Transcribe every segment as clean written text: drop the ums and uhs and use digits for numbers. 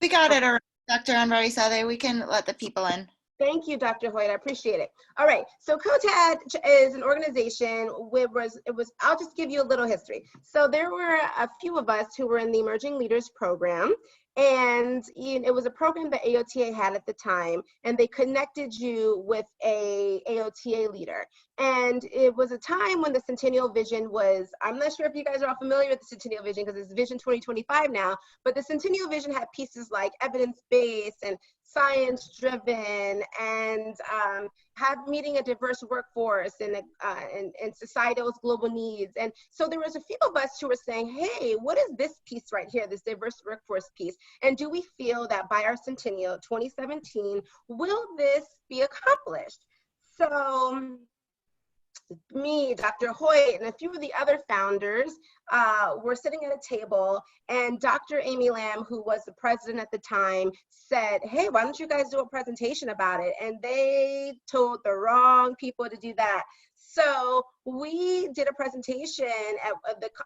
We got it, Dr. Anvarizadeh. We can let the people in. Thank you, Dr. Hoyt. I appreciate it. All right. So COTAD is an organization I'll just give you a little history. So there were a few of us who were in the Emerging Leaders Program. And it was a program that AOTA had at the time, and they connected you with a AOTA leader. And it was a time when the Centennial Vision was, I'm not sure if you guys are all familiar with the Centennial Vision because it's Vision 2025 now, but the Centennial Vision had pieces like evidence-based and science-driven and meeting a diverse workforce and societal's global needs. And so there was a few of us who were saying, hey, what is this piece right here, this diverse workforce piece? And do we feel that by our centennial, 2017, will this be accomplished? So me, Dr. Hoyt, and a few of the other founders were sitting at a table, and Dr. Amy Lamb, who was the president at the time, said, hey, why don't you guys do a presentation about it? And they told the wrong people to do that. So we did a presentation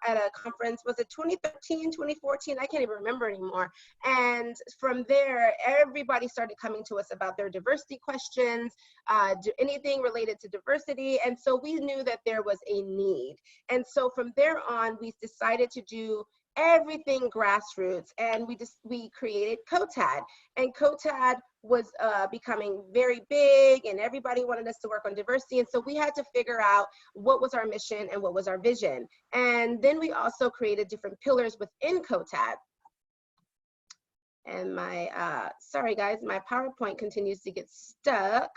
at a conference, was it 2013, 2014? I can't even remember anymore. And from there, everybody started coming to us about their diversity questions, anything related to diversity. And so we knew that there was a need. And so from there on, we decided to do everything grassroots, and we created COTAD, and COTAD was becoming very big, and everybody wanted us to work on diversity, and so we had to figure out what was our mission and what was our vision. And then we also created different pillars within COTAD. And my sorry guys, my PowerPoint continues to get stuck.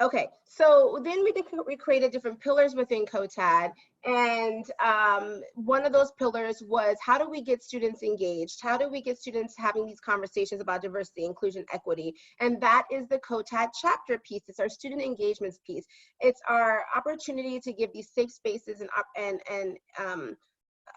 Okay, so then we created different pillars within COTAD, and one of those pillars was, how do we get students engaged? How do we get students having these conversations about diversity, inclusion, equity? And that is the COTAD chapter piece. It's our student engagements piece. It's our opportunity to give these safe spaces and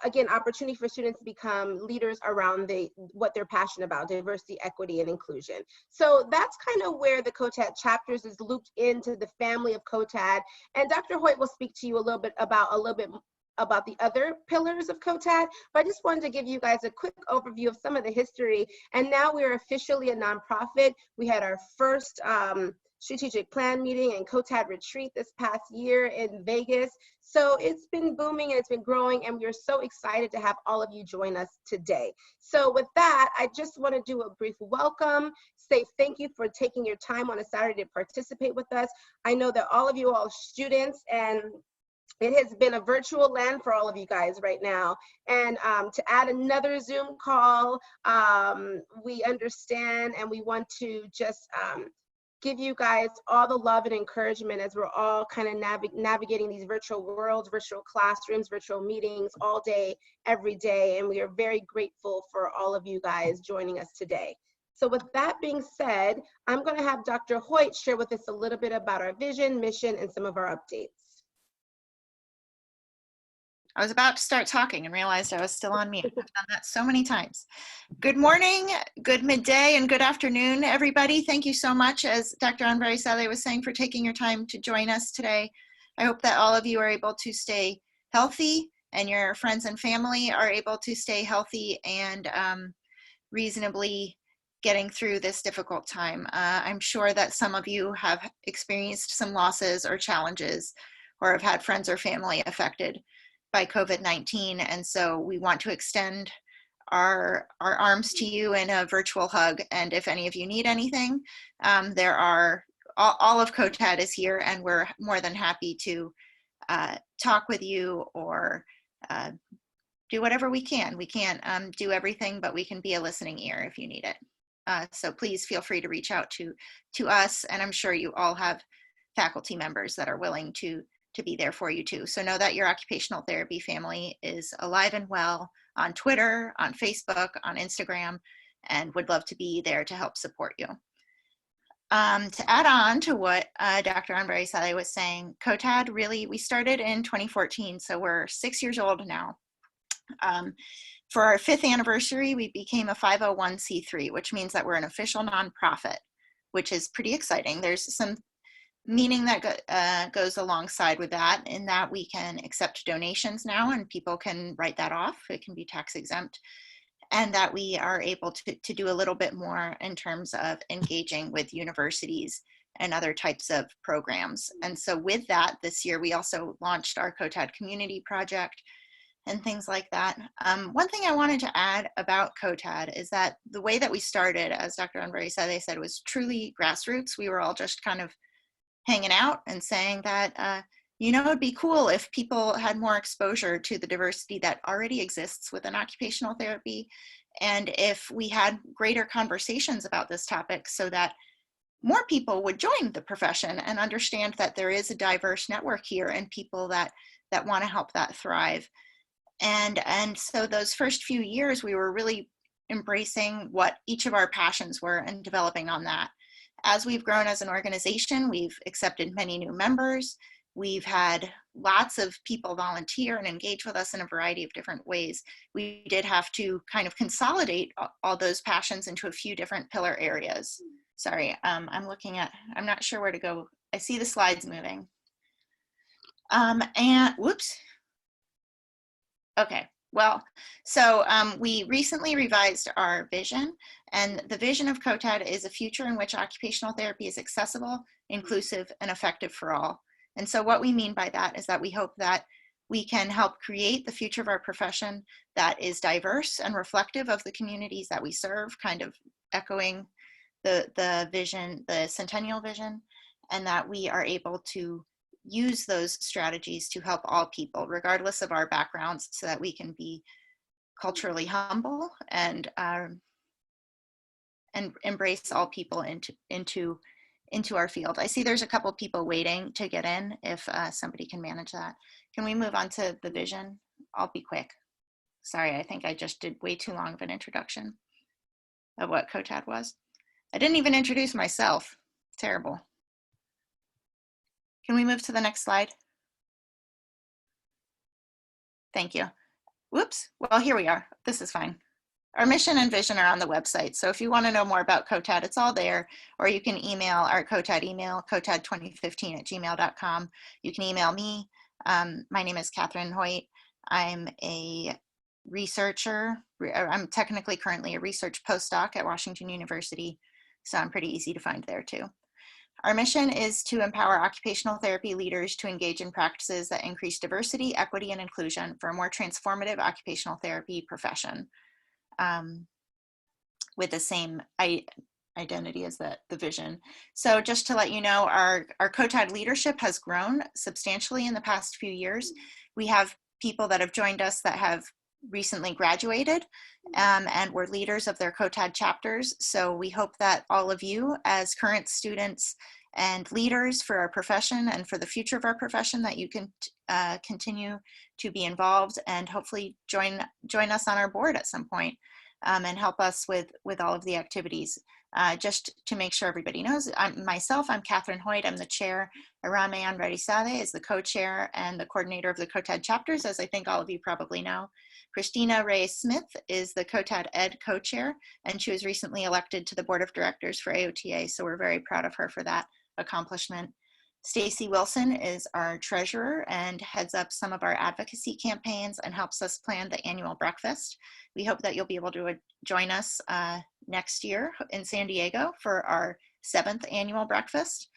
again, opportunity for students to become leaders around what they're passionate about, diversity, equity, and inclusion. So that's kind of where the COTAD chapters is looped into the family of COTAD. And Dr. Hoyt will speak to you a little bit about the other pillars of COTAD, but I just wanted to give you guys a quick overview of some of the history. And now we're officially a nonprofit. We had our first strategic plan meeting and COTAD retreat this past year in Vegas. So it's been booming and it's been growing, and we're so excited to have all of you join us today. So with that, I just want to do a brief welcome, say thank you for taking your time on a Saturday to participate with us. I know that all of you are students, and it has been a virtual land for all of you guys right now. And to add another Zoom call, we understand, and we want to just give you guys all the love and encouragement as we're all kind of navigating these virtual worlds, virtual classrooms, virtual meetings all day, every day. And we are very grateful for all of you guys joining us today. So with that being said, I'm going to have Dr. Hoyt share with us a little bit about our vision, mission, and some of our updates. I was about to start talking and realized I was still on mute. I've done that so many times. Good morning, good midday, and good afternoon, everybody. Thank you so much, as Dr. Anvarizadeh was saying, for taking your time to join us today. I hope that all of you are able to stay healthy, and your friends and family are able to stay healthy and reasonably getting through this difficult time. I'm sure that some of you have experienced some losses or challenges, or have had friends or family affected by COVID-19, and so we want to extend our arms to you in a virtual hug. And if any of you need anything, there are all of COTAD is here, and we're more than happy to talk with you or do whatever we can. We can't do everything, but we can be a listening ear if you need it. So please feel free to reach out to us, and I'm sure you all have faculty members that are willing to be there for you too. So know that your occupational therapy family is alive and well on Twitter, on Facebook, on Instagram, and would love to be there to help support you. To add on to what Dr. Anvarizadeh was saying, COTAD we started in 2014, so we're 6 years old now. For our 5th anniversary, we became a 501c3, which means that we're an official nonprofit, which is pretty exciting. There's some meaning that goes alongside with that, in that we can accept donations now and people can write that off. It can be tax exempt. And that we are able to do a little bit more in terms of engaging with universities and other types of programs. And so with that, this year, we also launched our COTAD community project and things like that. One thing I wanted to add about COTAD is that the way that we started, as Dr. Anvarizadeh said, was truly grassroots. We were all just kind of hanging out and saying that, you know, it'd be cool if people had more exposure to the diversity that already exists within occupational therapy, and if we had greater conversations about this topic so that more people would join the profession and understand that there is a diverse network here and people that want to help that thrive. And so those first few years, we were really embracing what each of our passions were and developing on that. As we've grown as an organization, we've accepted many new members. We've had lots of people volunteer and engage with us in a variety of different ways. We did have to kind of consolidate all those passions into a few different pillar areas. Sorry, I'm not sure where to go. I see the slides moving. And whoops. Okay, well, so we recently revised our vision, and the vision of COTAD is a future in which occupational therapy is accessible, inclusive, and effective for all. And so what we mean by that is that we hope that we can help create the future of our profession that is diverse and reflective of the communities that we serve, kind of echoing the vision, the centennial vision, and that we are able to use those strategies to help all people, regardless of our backgrounds, so that we can be culturally humble and embrace all people into our field. I see there's a couple people waiting to get in. If somebody can manage that. Can we move on to the vision? I'll be quick. Sorry, I think I just did way too long of an introduction of what COTAD was. I didn't even introduce myself. Terrible. Can we move to the next slide? Thank you. Whoops. Well, here we are. This is fine. Our mission and vision are on the website. So if you want to know more about COTAD, it's all there. Or you can email our COTAD email, cotad2015@gmail.com. You can email me. My name is Catherine Hoyt. I'm a researcher. I'm technically currently a research postdoc at Washington University. So I'm pretty easy to find there too. Our mission is to empower occupational therapy leaders to engage in practices that increase diversity, equity, and inclusion for a more transformative occupational therapy profession, with the same identity as the vision. So just to let you know, our COTAD leadership has grown substantially in the past few years. We have people that have joined us that have recently graduated and were leaders of their COTAD chapters. So we hope that all of you as current students and leaders for our profession and for the future of our profession, that you can continue to be involved and hopefully join us on our board at some point and help us with all of the activities. Just to make sure everybody knows, I'm Catherine Hoyt. I'm the chair. Arameh Anvarizadeh is the co-chair and the coordinator of the COTAD chapters, as I think all of you probably know. Christina Reyes-Smith is the COTAD Ed co-chair, and she was recently elected to the board of directors for AOTA, so we're very proud of her for that accomplishment. Stacy Wilson is our treasurer and heads up some of our advocacy campaigns and helps us plan the annual breakfast. We hope that you'll be able to join us next year in San Diego for our 7th annual breakfast.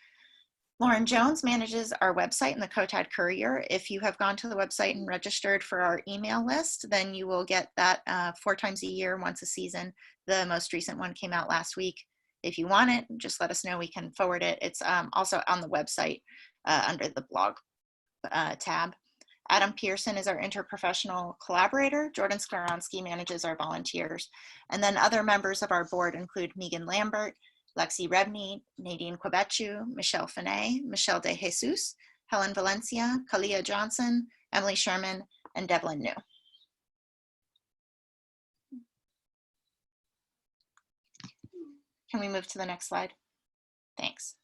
Lauren Jones manages our website and the COTAD Courier. If you have gone to the website and registered for our email list, then you will get that 4 times a year, once a season. The most recent one came out last week. If you want it, just let us know, we can forward it. It's also on the website under the blog tab. Adam Pearson is our interprofessional collaborator. Jordan Sklaronski manages our volunteers. And then other members of our board include Megan Lambert, Lexi Rebney, Nadine Quebechu, Michelle Finet, Michelle De Jesus, Helen Valencia, Kalia Johnson, Emily Sherman, and Devlin New. Can we move to the next slide? Thanks.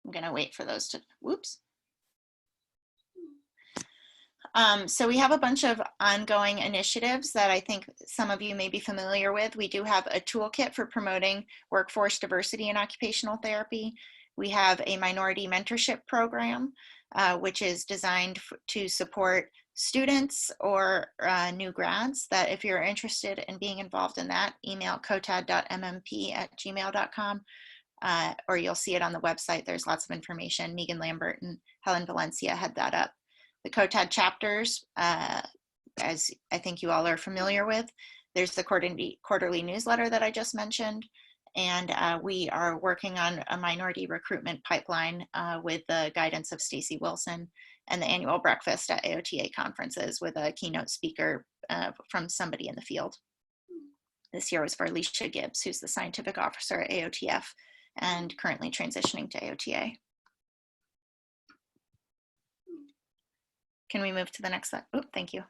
I'm gonna wait for those to, whoops. So we have a bunch of ongoing initiatives that I think some of you may be familiar with. We do have a toolkit for promoting workforce diversity in occupational therapy. We have a minority mentorship program, which is designed to support students or new grads, that if you're interested in being involved in that, email cotad.mmp@gmail.com, or you'll see it on the website. There's lots of information. Megan Lambert and Helen Valencia head that up. The COTAD chapters, as I think you all are familiar with, there's the quarterly newsletter that I just mentioned, and we are working on a minority recruitment pipeline with the guidance of Stacy Wilson, and the annual breakfast at AOTA conferences with a keynote speaker from somebody in the field. This year was for Alicia Gibbs, who's the scientific officer at AOTF and currently transitioning to AOTA. Can we move to the next slide? Oh, thank you.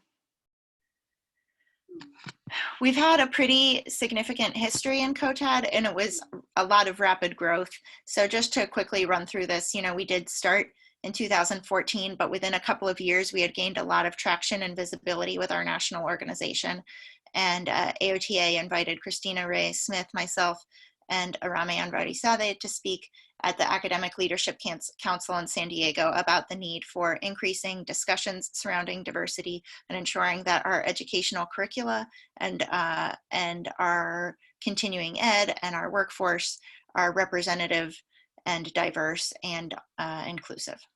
We've had a pretty significant history in COTAD, and it was a lot of rapid growth. So just to quickly run through this, you know, we did start in 2014, but within a couple of years, we had gained a lot of traction and visibility with our national organization. And AOTA invited Christina Ray Smith, myself, and Arameh Anvarizadeh to speak at the Academic Leadership Council in San Diego about the need for increasing discussions surrounding diversity and ensuring that our educational curricula and our continuing ed and our workforce are representative and diverse and inclusive.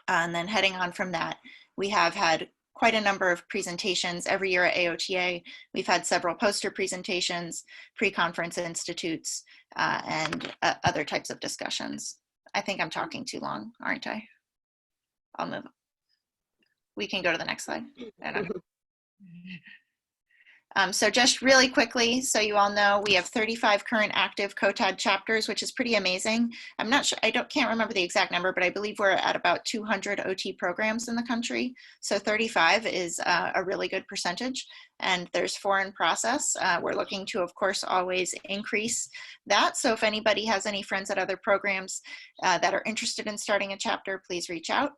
And then heading on from that, we have had quite a number of presentations every year at AOTA. We've had several poster presentations, pre-conference institutes, and other types of discussions. I think I'm talking too long, aren't I? I'll move. We can go to the next slide. I don't know. So just really quickly, so you all know, we have 35 current active COTAD chapters, which is pretty amazing. I'm not sure, can't remember the exact number, but I believe we're at about 200 OT programs in the country. So 35 is a really good percentage, and there's 4 in process. We're looking to, of course, always increase that. So if anybody has any friends at other programs that are interested in starting a chapter, please reach out.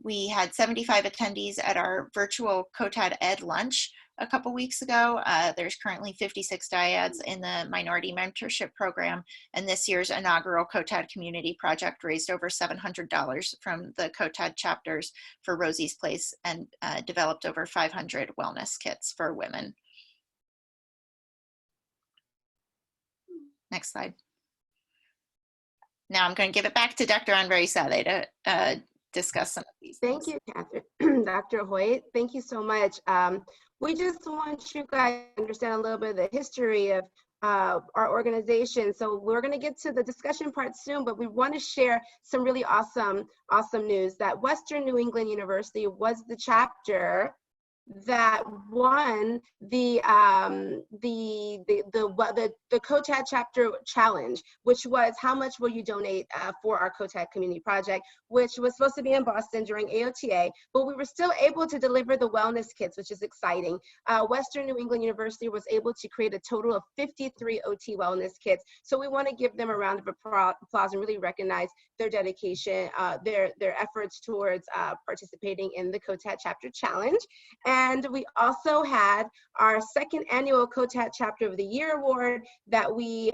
We had 75 attendees at our virtual COTAD Ed lunch a couple weeks ago. There's currently 56 dyads in the Minority Mentorship Program, and this year's inaugural COTAD Community Project raised over $700 from the COTAD chapters for Rosie's Place and developed over 500 wellness kits for women. Next slide. Now I'm going to give it back to Dr. Anvarizadeh to discuss some of these things. Thank you, Catherine. Dr. Hoyt, thank you so much. We just want you guys to understand a little bit of the history of our organization. So we're going to get to the discussion part soon, but we want to share some really awesome news that Western New England University was the chapter that won the COTAD chapter challenge, which was how much will you donate for our COTAD community project, which was supposed to be in Boston during AOTA, but we were still able to deliver the wellness kits, which is exciting. Western New England University was able to create a total of 53 OT wellness kits. So we want to give them a round of applause and really recognize their dedication, their efforts towards participating in the COTAD chapter challenge. And we also had our second annual COTAD Chapter of the Year award that we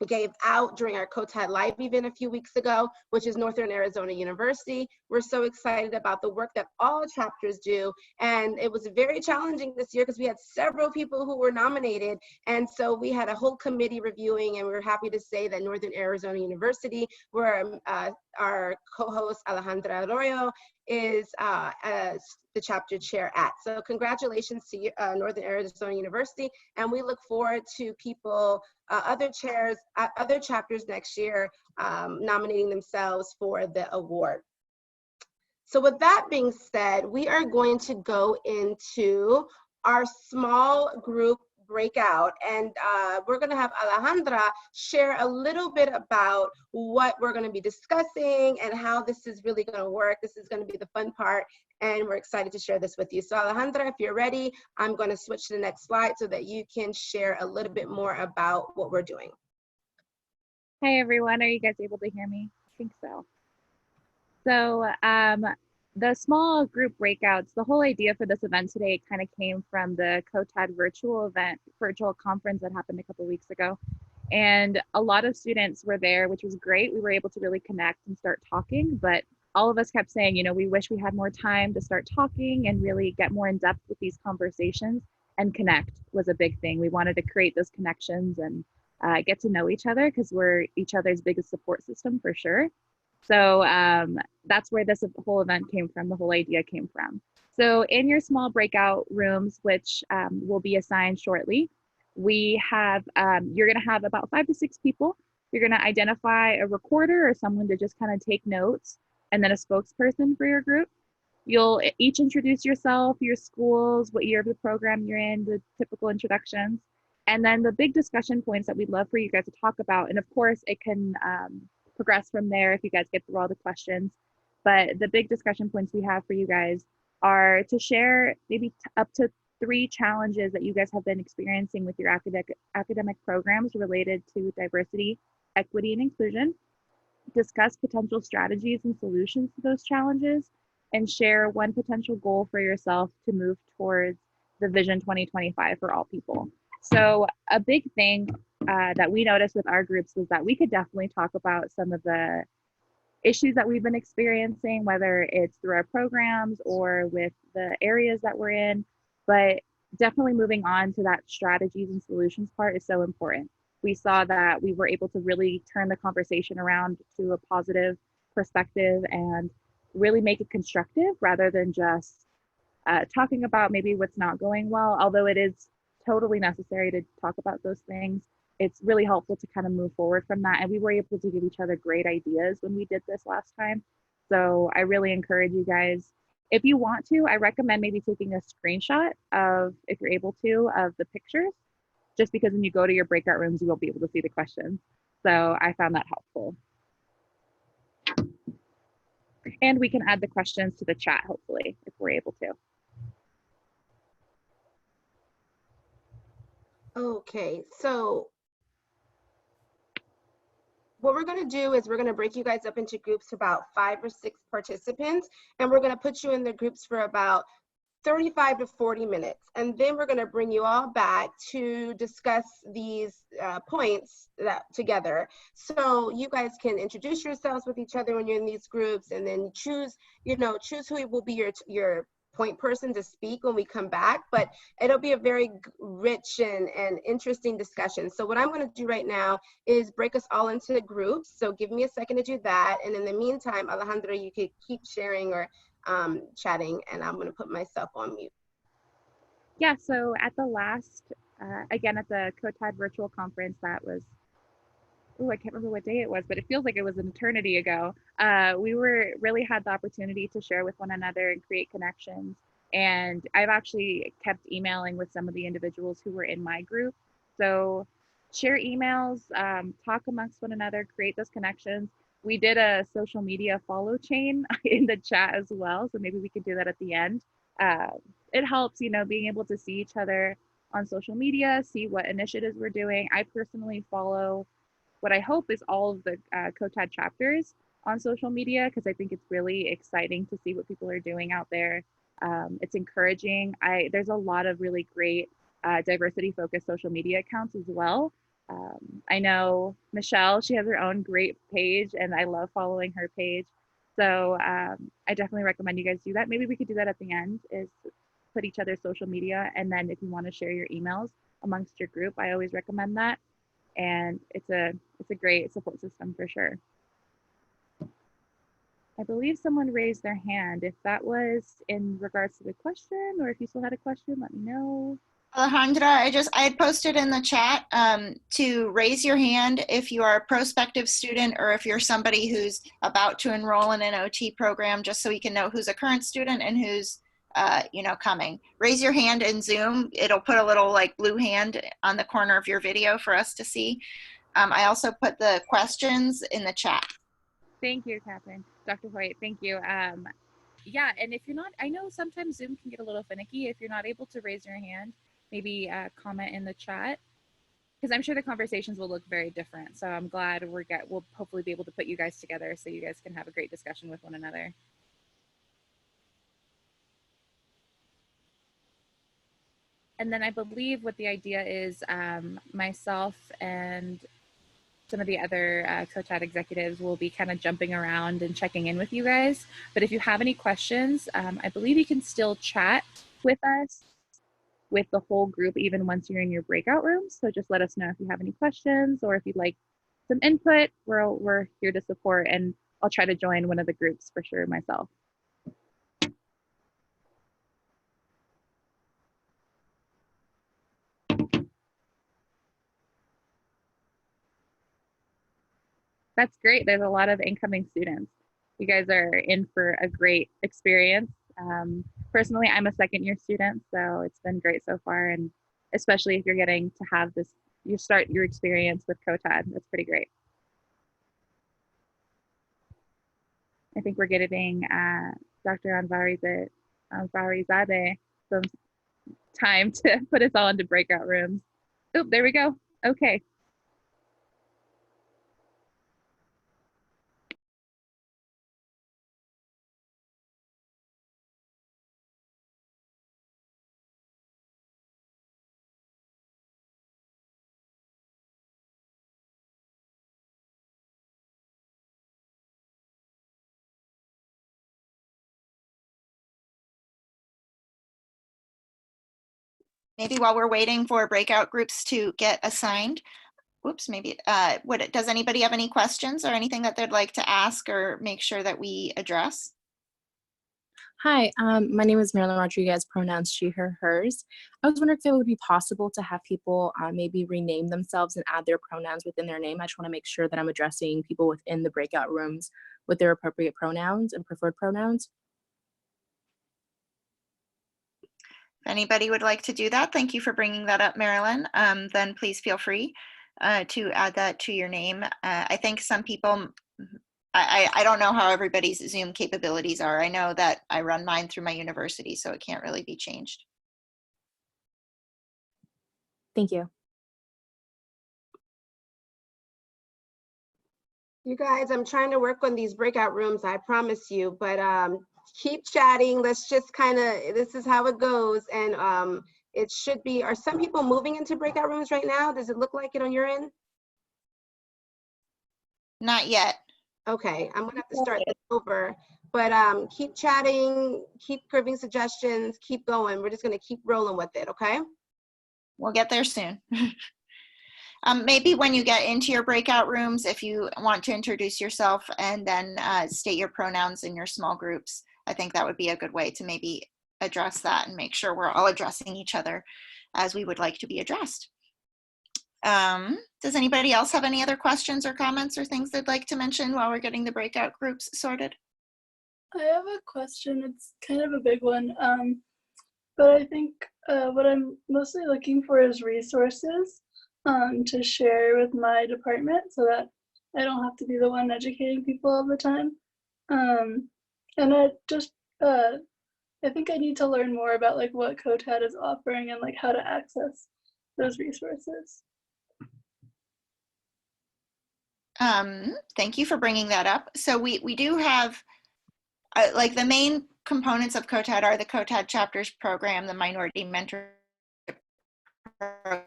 gave out during our COTAD Live event a few weeks ago, which is Northern Arizona University. We're so excited about the work that all chapters do. And it was very challenging this year because we had several people who were nominated. And so we had a whole committee reviewing, and we're happy to say that Northern Arizona University, where our co-host ALEJANDRA Arroyo is as the chapter chair at. So congratulations to Northern Arizona University, and we look forward to people, other chairs at other chapters next year nominating themselves for the award. So with that being said, we are going to go into our small group breakout, and we're going to have Alejandra share a little bit about what we're going to be discussing and how this is really going to work. This is going to be the fun part, and we're excited to share this with you. So Alejandra, if you're ready, I'm going to switch to the next slide so that you can share a little bit more about what we're doing. Hey everyone, are you guys able to hear me? I think so. So the small group breakouts, the whole idea for this event today kind of came from the COTAD virtual conference that happened a couple weeks ago. And a lot of students were there, which was great. We were able to really connect and start talking, but all of us kept saying, you know, we wish we had more time to start talking and really get more in depth with these conversations, and connect was a big thing. We wanted to create those connections and get to know each other, because we're each other's biggest support system for sure. So that's where this whole event came from, the whole idea came from. So in your small breakout rooms, which will be assigned shortly, we have, you're gonna have about 5 to 6 people. You're gonna identify a recorder or someone to just kind of take notes, and then a spokesperson for your group. You'll each introduce yourself, your schools, what year of the program you're in, the typical introductions, and then the big discussion points that we'd love for you guys to talk about. And of course, it can progress from there if you guys get through all the questions. But the big discussion points we have for you guys are to share maybe up to 3 challenges that you guys have been experiencing with your academic programs related to diversity, equity, and inclusion. Discuss potential strategies and solutions to those challenges, and share 1 potential goal for yourself to move towards the Vision 2025 for all people. So a big thing that we noticed with our groups was that we could definitely talk about some of the issues that we've been experiencing, whether it's through our programs or with the areas that we're in, but definitely moving on to that strategies and solutions part is so important. We saw that we were able to really turn the conversation around to a positive perspective and really make it constructive rather than just talking about maybe what's not going well, although it is totally necessary to talk about those things. It's really helpful to kind of move forward from that. And we were able to give each other great ideas when we did this last time. So I really encourage you guys, if you want to, I recommend maybe taking a screenshot of, if you're able to, of the pictures, just because when you go to your breakout rooms, you won't be able to see the questions. So I found that helpful. And we can add the questions to the chat, hopefully, if we're able to. Okay, so what we're going to do is we're going to break you guys up into groups of about 5 or 6 participants, and we're going to put you in the groups for about 35 to 40 minutes. And then we're going to bring you all back to discuss these points together. So you guys can introduce yourselves with each other when you're in these groups, and then choose who will be your point person to speak when we come back. But it'll be a very rich and interesting discussion. So what I'm going to do right now is break us all into groups. So give me a second to do that. And in the meantime, Alejandra, you could keep sharing or chatting, and I'm going to put myself on mute. Yeah, so at the last, again, at the COTAD virtual conference that was, oh, I can't remember what day it was, but it feels like it was an eternity ago. We really had the opportunity to share with one another and create connections. And I've actually kept emailing with some of the individuals who were in my group. So share emails, talk amongst one another, create those connections. We did a social media follow chain in the chat as well. So maybe we could do that at the end. It helps, being able to see each other on social media, see what initiatives we're doing. I personally follow what I hope is all of the COTAD chapters on social media, because I think it's really exciting to see what people are doing out there. It's encouraging. There's a lot of really great diversity-focused social media accounts as well. I know Michelle, she has her own great page, and I love following her page. So I definitely recommend you guys do that. Maybe we could do that at the end, is put each other's social media, and then if you want to share your emails amongst your group, I always recommend that. And it's a great support system for sure. I believe someone raised their hand. If that was in regards to the question, or if you still had a question, let me know. Alejandra, I had posted in the chat to raise your hand if you are a prospective student, or if you're somebody who's about to enroll in an OT program, just so we can know who's a current student and who's coming. Raise your hand in Zoom. It'll put a little blue hand on the corner of your video for us to see. I also put the questions in the chat. Thank you, Catherine. Dr. Hoyt, thank you. Yeah, and if you're not, I know sometimes Zoom can get a little finicky. If you're not able to raise your hand, maybe comment in the chat, because I'm sure the conversations will look very different. So I'm glad we'll hopefully be able to put you guys together so you guys can have a great discussion with one another. And then I believe what the idea is, myself and some of the other COTAD executives will be kind of jumping around and checking in with you guys. But if you have any questions, I believe you can still chat with us, with the whole group, even once you're in your breakout rooms. So just let us know if you have any questions or if you'd like some input. We're here to support, and I'll try to join one of the groups for sure myself. That's great. There's a lot of incoming students. You guys are in for a great experience. Personally, I'm a second year student, so it's been great so far. And especially if you're getting to have this, you start your experience with COTAD, that's pretty great. I think we're getting Dr. Anvarizadeh some time to put us all into breakout rooms. Oh, there we go. Okay. Maybe while we're waiting for breakout groups to get assigned, whoops, maybe, does anybody have any questions or anything that they'd like to ask or make sure that we address? Hi, my name is Marilyn Rodriguez, pronouns she, her, hers. I was wondering if it would be possible to have people maybe rename themselves and add their pronouns within their name. I just want to make sure that I'm addressing people within the breakout rooms with their appropriate pronouns and preferred pronouns. If anybody would like to do that, thank you for bringing that up, Marilyn. Then please feel free to add that to your name. I think some people, I don't know how everybody's Zoom capabilities are. I know that I run mine through my university, so it can't really be changed. Thank you. You guys, I'm trying to work on these breakout rooms, I promise you, but keep chatting. Let's just kind of, this is how it goes. And it should be, are some people moving into breakout rooms right now? Does it look like it on your end? Not yet. Okay, I'm gonna have to start this over, but keep chatting, keep giving suggestions, keep going. We're just gonna keep rolling with it, okay? We'll get there soon. Maybe when you get into your breakout rooms, if you want to introduce yourself and then state your pronouns in your small groups, I think that would be a good way to maybe address that and make sure we're all addressing each other as we would like to be addressed. Does anybody else have any other questions or comments or things they'd like to mention while we're getting the breakout groups sorted? I have a question. It's kind of a big one, but I think what I'm mostly looking for is resources to share with my department so that I don't have to be the one educating people all the time. And I just, I think I need to learn more about like what COTAD is offering and like how to access those resources. Thank you for bringing that up. So we do have, like the main components of COTAD are the COTAD Chapters program, the Minority Mentorship Program,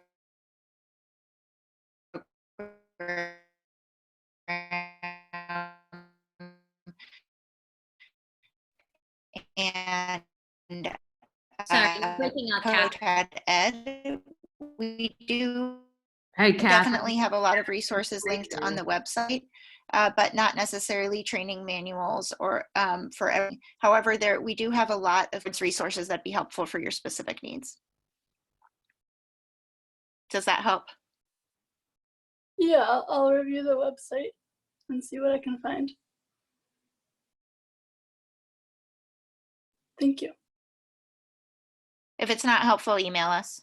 and Sorry, you're breaking up, Kat. COTAD Ed. We do Hey, Kat. definitely have a lot of resources linked on the website, but not necessarily training manuals or for every. However, we do have a lot of resources that'd be helpful for your specific needs. Does that help? Yeah, I'll review the website and see what I can find. Thank you. If it's not helpful, email us.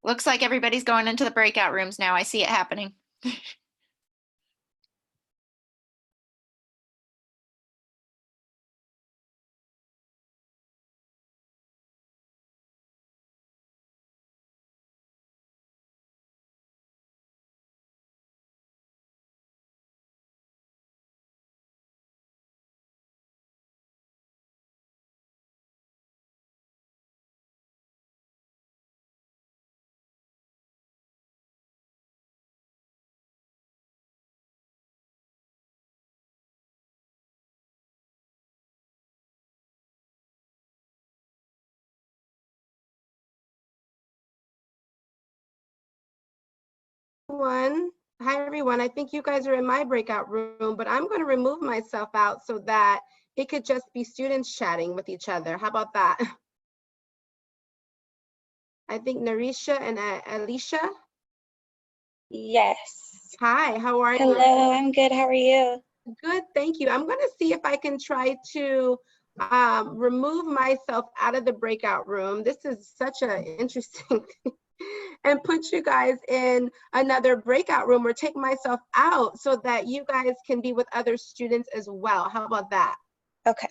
Looks like everybody's going into the breakout rooms now. I see it happening. everyone. Hi, everyone. I think you guys are in my breakout room, but I'm going to remove myself out so that it could just be students chatting with each other. How about that? I think Narisha and Alicia. Yes. Hi, how are you? Hello, I'm good. How are you? Good, thank you. I'm going to see if I can try to remove myself out of the breakout room. This is such an interesting thing. And put you guys in another breakout room or take myself out so that you guys can be with other students as well. How about that? Okay.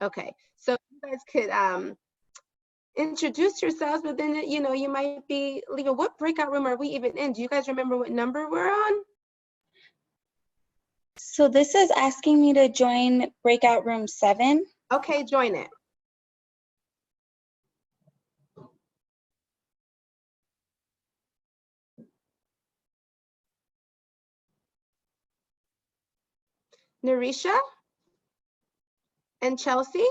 Okay, so you guys could introduce yourselves, but then, you know, you might be leaving. What breakout room are we even in? Do you guys remember what number we're on? So this is asking me to join breakout room 7. Okay, join it. Narisha and Chelsea?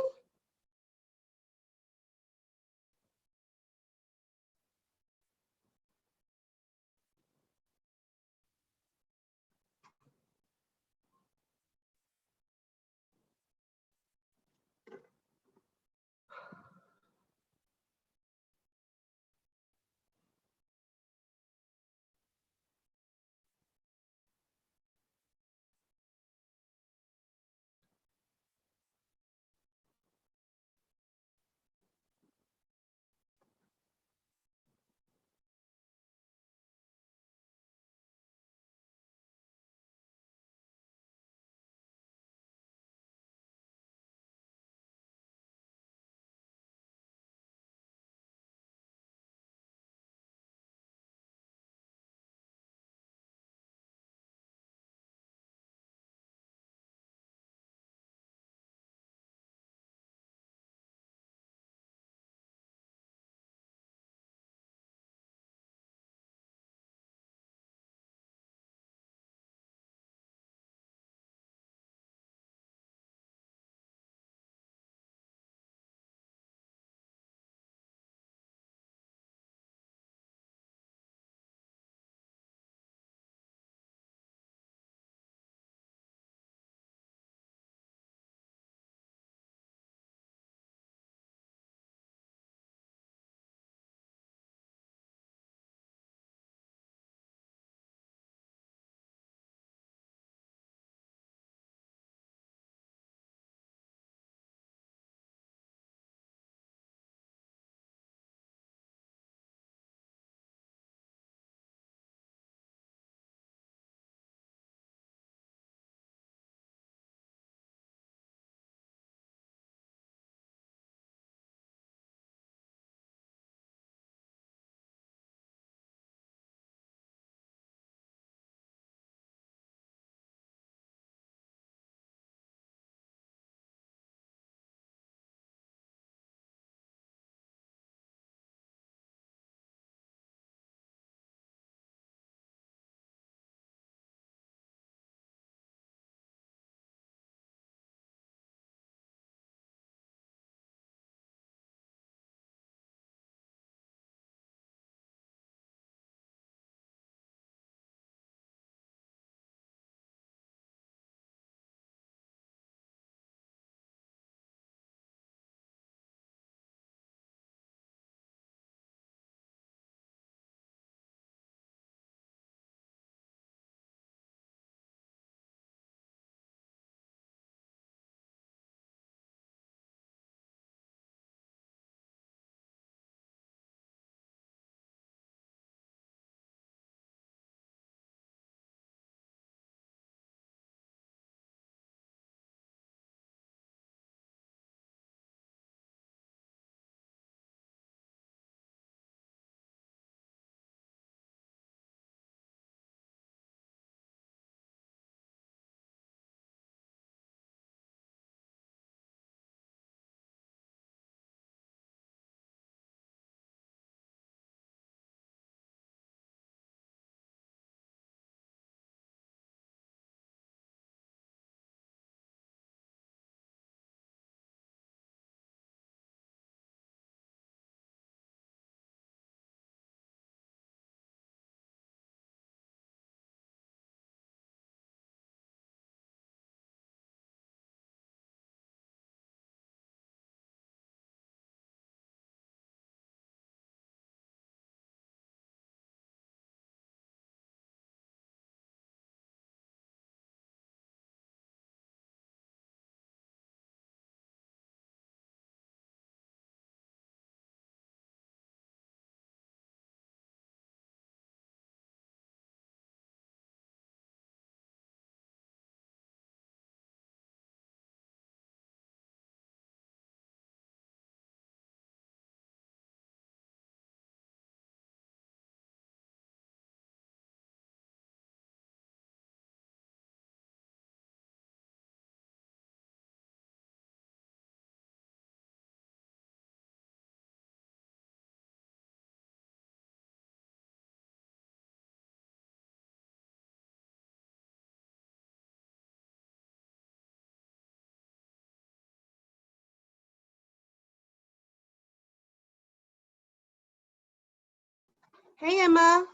Hey, Emma.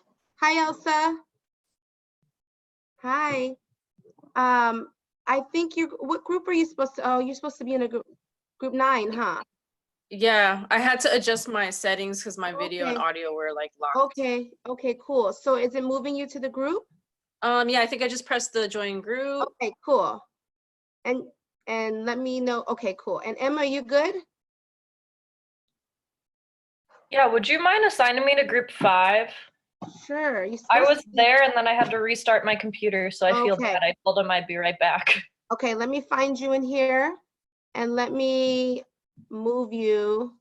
Hi, Elsa. Hi. I think what group are you supposed to, oh, you're supposed to be in a group 9, huh? Yeah, I had to adjust my settings because my video and Okay. audio were like locked. Okay, cool. So is it moving you to the group? Yeah, I think I just pressed the join group. Okay, cool. And let me know. Okay, cool. And Emma, you good? Yeah, would you mind assigning me to group 5? Sure. I was there and then I had to restart my computer, so I feel Okay. bad. I told him I'd be right back. Okay, let me find you in here and let me move you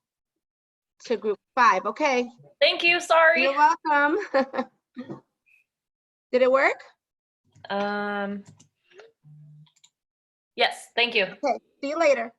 to group 5. Okay. Thank you, sorry. You're welcome. Did it work? Yes, thank you. Okay, see you later.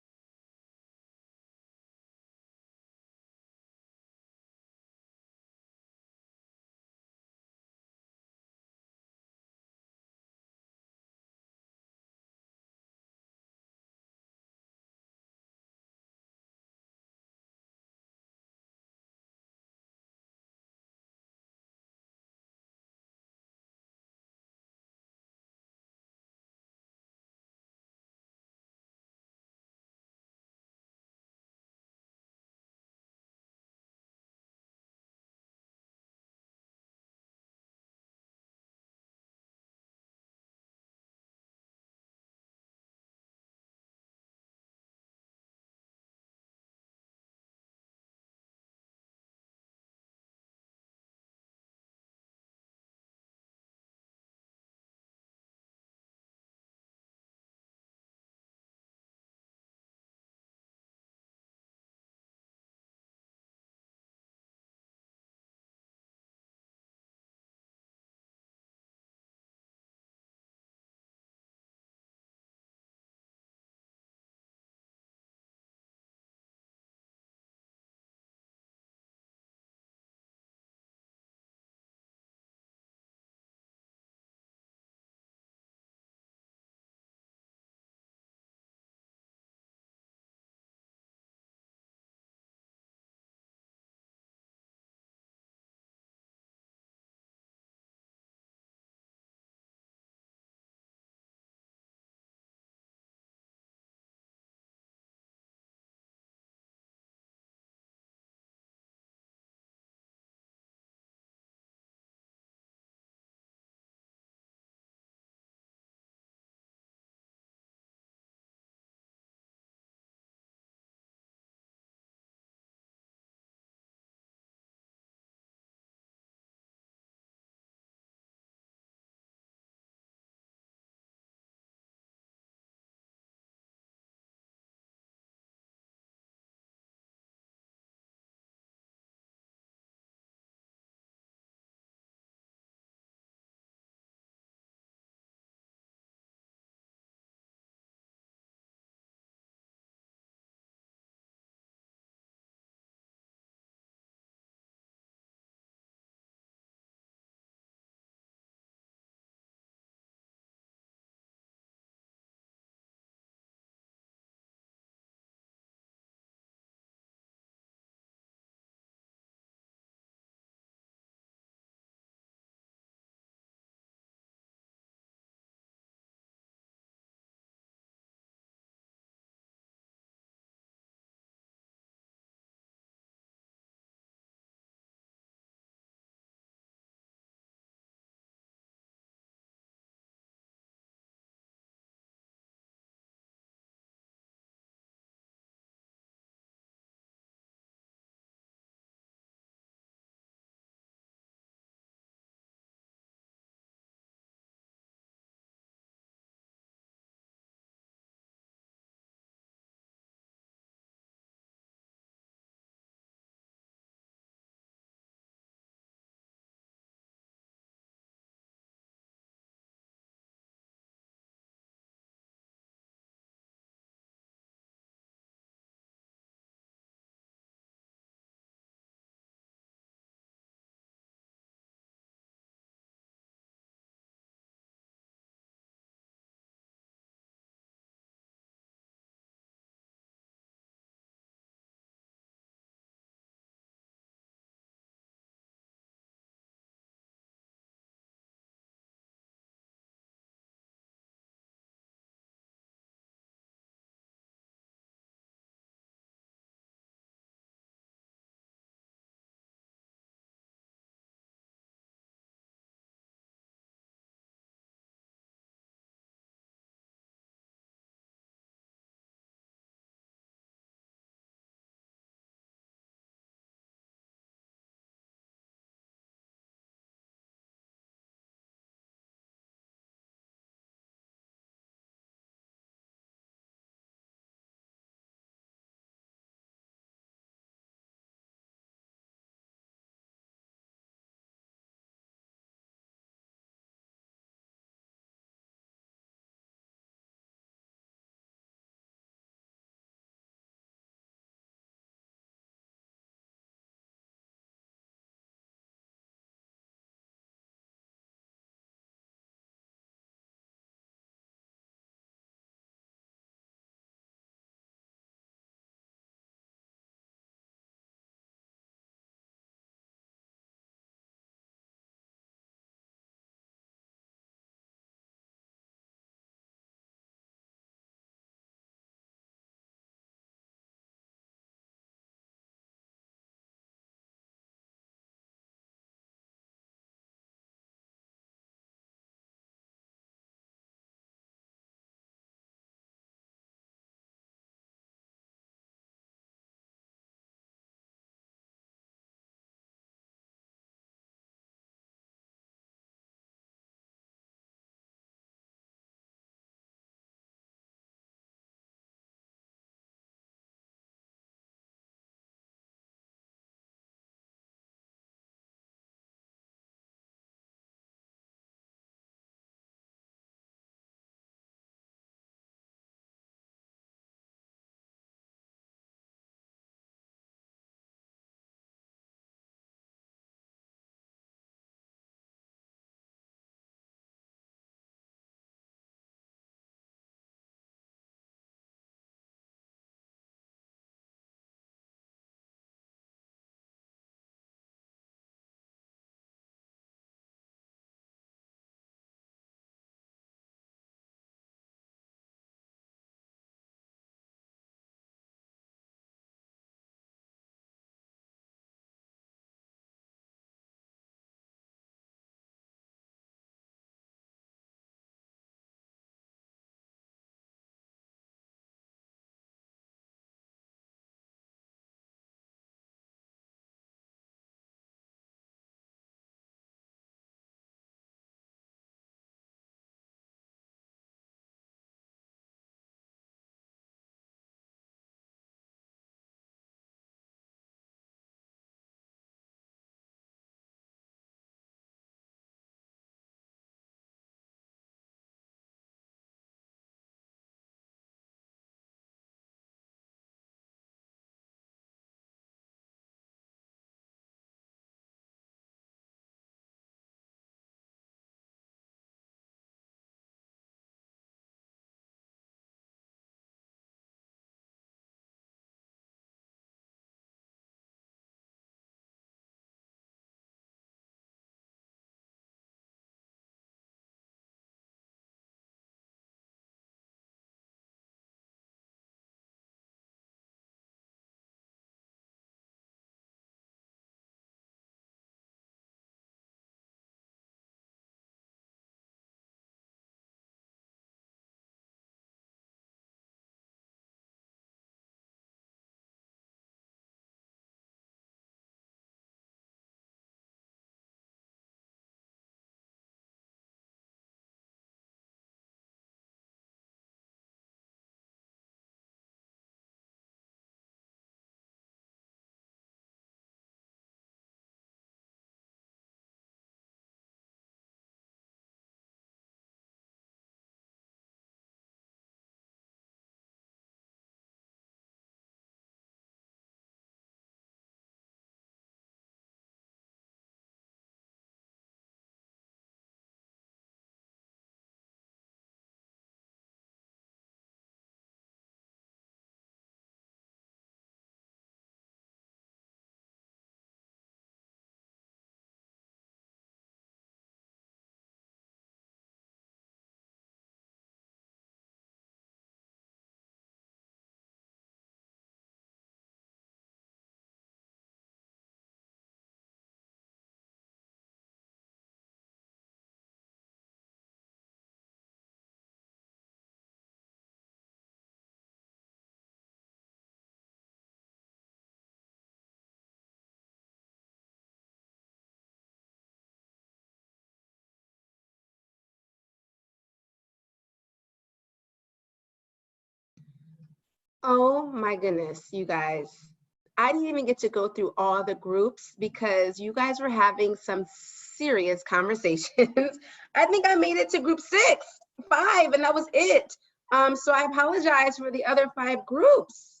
Oh my goodness, you guys. I didn't even get to go through all the groups because you guys were having some serious conversations. I think I made it to group 5, and that was it. So I apologize for the other 5 groups.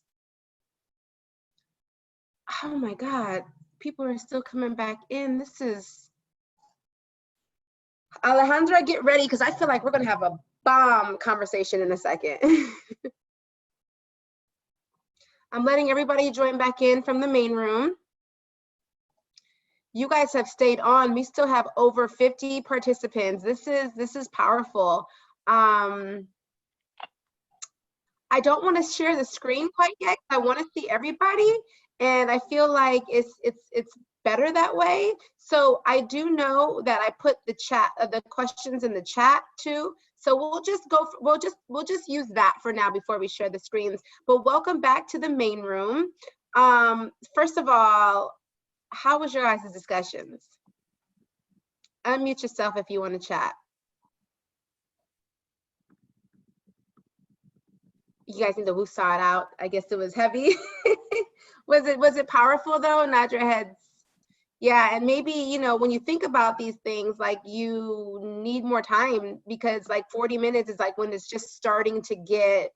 Oh my God, people are still coming back in. This is, Alejandra, get ready because I feel like we're gonna have a bomb conversation in a second. I'm letting everybody join back in from the main room. You guys have stayed on. We still have over 50 participants. This is powerful. I don't want to share the screen quite yet. I want to see everybody, and I feel like it's better that way. So I do know that I put the chat, the questions in the chat too. So we'll just use that for now before we share the screens. But welcome back to the main room. First of all, how was your guys' discussions? Unmute yourself if you want to chat. You guys need to woosah it out. I guess it was heavy. Was it powerful though? Nod your heads. Yeah, and maybe, you know, when you think about these things, like you need more time because like 40 minutes is like when it's just starting to get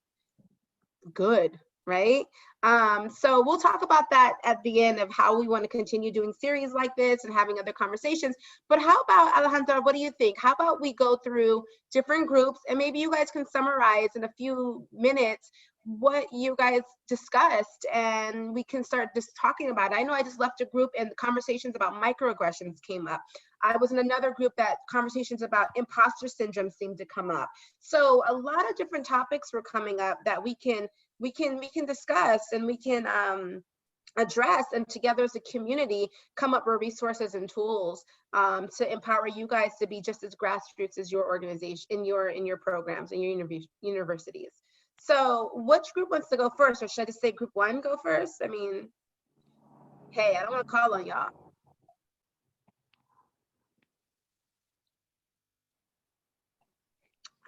good, right? So we'll talk about that at the end of how we want to continue doing series like this and having other conversations. But how about, Alejandra, what do you think? How about we go through different groups and maybe you guys can summarize in a few minutes what you guys discussed and we can start just talking about it. I know I just left a group and conversations about microaggressions came up. I was in another group that conversations about imposter syndrome seemed to come up. So a lot of different topics were coming up that we can discuss and we can address, and together as a community come up with resources and tools to empower you guys to be just as grassroots as your organization in your programs and your universities. So which group wants to go first, or should I just say group 1 go first? I mean, hey, I don't want to call on y'all.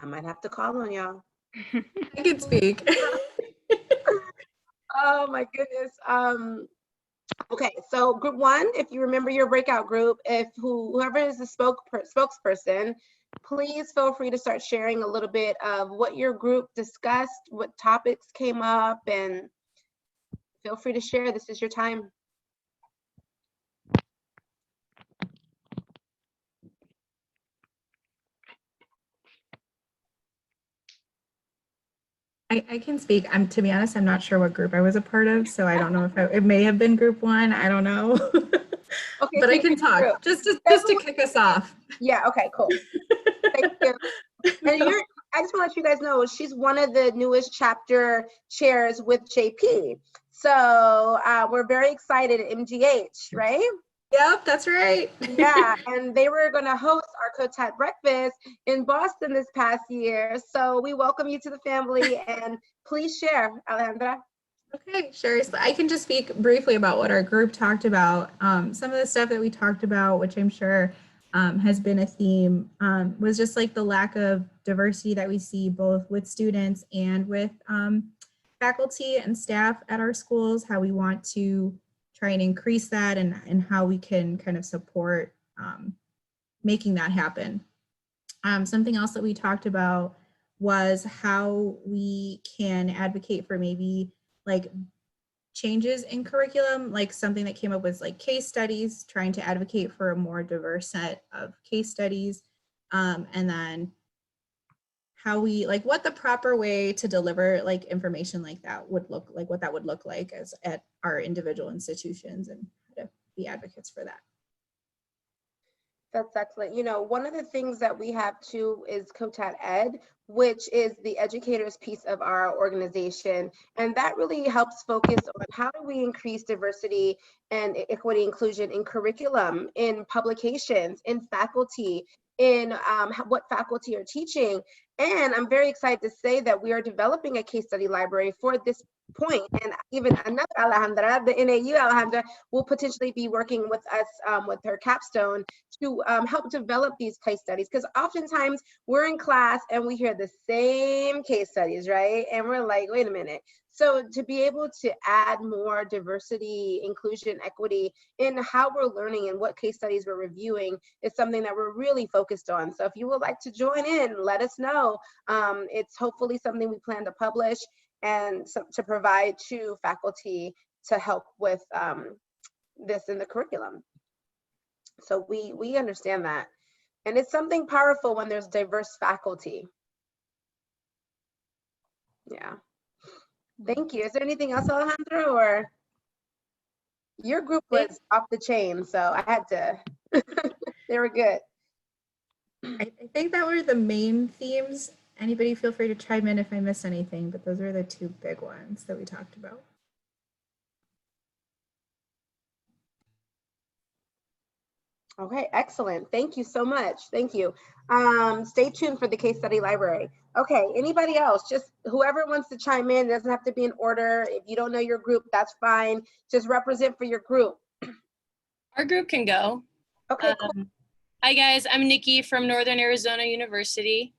I might have to call on y'all. I can speak. Oh my goodness. Okay, so group 1, if you remember your breakout group, if whoever is the spokesperson, please feel free to start sharing a little bit of what your group discussed, what topics came up, and feel free to share. This is your time. I can speak. To be honest, I'm not sure what group I was a part of, so I don't know if it may have been group 1. I don't know. Okay, but so I can talk group. just to kick us off. Yeah. Okay. Cool. Thank you. And I just want to let you guys know she's one of the newest chapter chairs with JP. So we're very excited at MGH, right? Yep, that's right. Yeah, and they were going to host our COTAD breakfast in Boston this past year. So we welcome you to the family, and please share, Alejandra. Okay, sure. So I can just speak briefly about what our group talked about. Some of the stuff that we talked about, which I'm sure has been a theme, was just like the lack of diversity that we see both with students and with faculty and staff at our schools, how we want to try and increase that and how we can kind of support making that happen. Something else that we talked about was how we can advocate for maybe like changes in curriculum, like something that came up was like case studies, trying to advocate for a more diverse set of case studies, and then how we like what the proper way to deliver like information like that would look like, what that would look like as at our individual institutions, and how to be advocates for that. That's excellent. You know, one of the things that we have too is COTAD Ed, which is the educators piece of our organization. And that really helps focus on how do we increase diversity and equity inclusion in curriculum, in publications, in faculty, in what faculty are teaching. And I'm very excited to say that we are developing a case study library for this point, and even another Alejandra, the NAU Alejandra, will potentially be working with us with her capstone to help develop these case studies, because oftentimes we're in class and we hear the same case studies, right? And we're like, wait a minute. So to be able to add more diversity, inclusion, equity in how we're learning and what case studies we're reviewing is something that we're really focused on. So if you would like to join in, let us know. It's hopefully something we plan to publish and to provide to faculty to help with this in the curriculum. So we understand that. And it's something powerful when there's diverse faculty. Yeah. Thank you. Is there anything else, Alejandra, or your group was off the chain, so I had to, they were good. I think that were the main themes. Anybody feel free to chime in if I miss anything, but those are the two big ones that we talked about. Okay, excellent. Thank you so much. Thank you. Stay tuned for the case study library. Okay, anybody else? Just whoever wants to chime in, doesn't have to be in order. If you don't know your group, that's fine. Just represent for your group. Our group can go. Okay, cool. Hi guys, I'm Nikki from Northern Arizona University.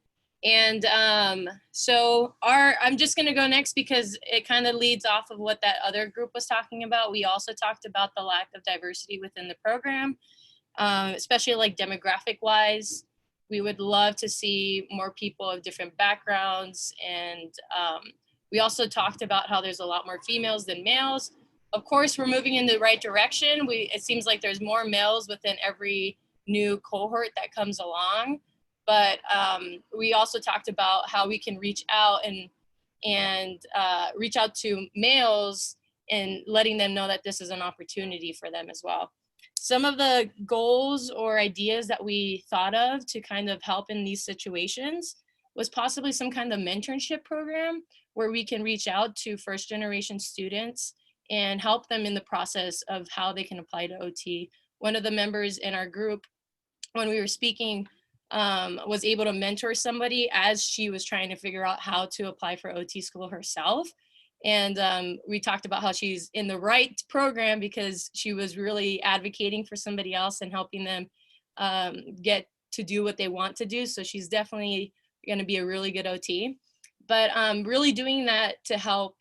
And I'm just gonna go next because it kind of leads off of what that other group was talking about. We also talked about the lack of diversity within the program, especially like demographic wise. We would love to see more people of different backgrounds. And we also talked about how there's a lot more females than males. Of course, we're moving in the right direction. It seems like there's more males within every new cohort that comes along. But we also talked about how we can reach out and reach out to males and letting them know that this is an opportunity for them as well. Some of the goals or ideas that we thought of to kind of help in these situations was possibly some kind of mentorship program where we can reach out to first generation students and help them in the process of how they can apply to OT. One of the members in our group, when we were speaking, was able to mentor somebody as she was trying to figure out how to apply for OT school herself. And we talked about how she's in the right program because she was really advocating for somebody else and helping them get to do what they want to do. So she's definitely going to be a really good OT. But really doing that to help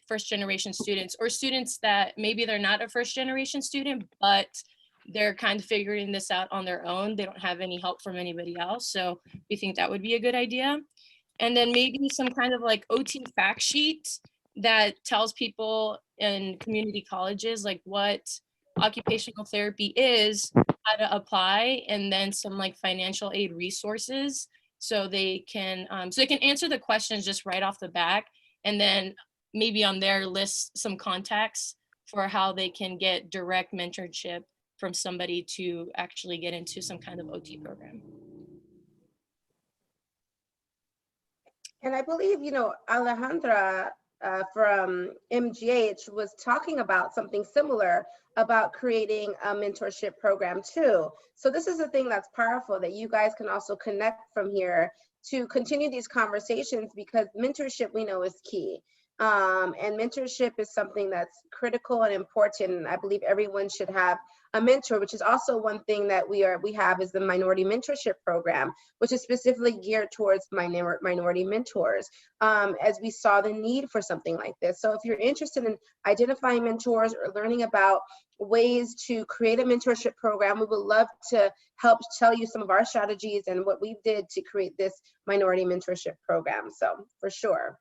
first generation students or students that maybe they're not a first generation student, but they're kind of figuring this out on their own. They don't have any help from anybody else. So we think that would be a good idea. And then maybe some kind of like OT fact sheet that tells people in community colleges like what occupational therapy is, how to apply, and then some like financial aid resources so they can answer the questions just right off the back, and then maybe on their list some contacts for how they can get direct mentorship from somebody to actually get into some kind of OT program. And I believe, Alejandra from MGH was talking about something similar about creating a mentorship program too. So this is a thing that's powerful that you guys can also connect from here to continue these conversations, because mentorship we know is key. And mentorship is something that's critical and important. And I believe everyone should have a mentor, which is also one thing that we have is the minority mentorship program, which is specifically geared towards minority mentors, as we saw the need for something like this. So if you're interested in identifying mentors or learning about ways to create a mentorship program, we would love to help tell you some of our strategies and what we did to create this minority mentorship program. So for sure,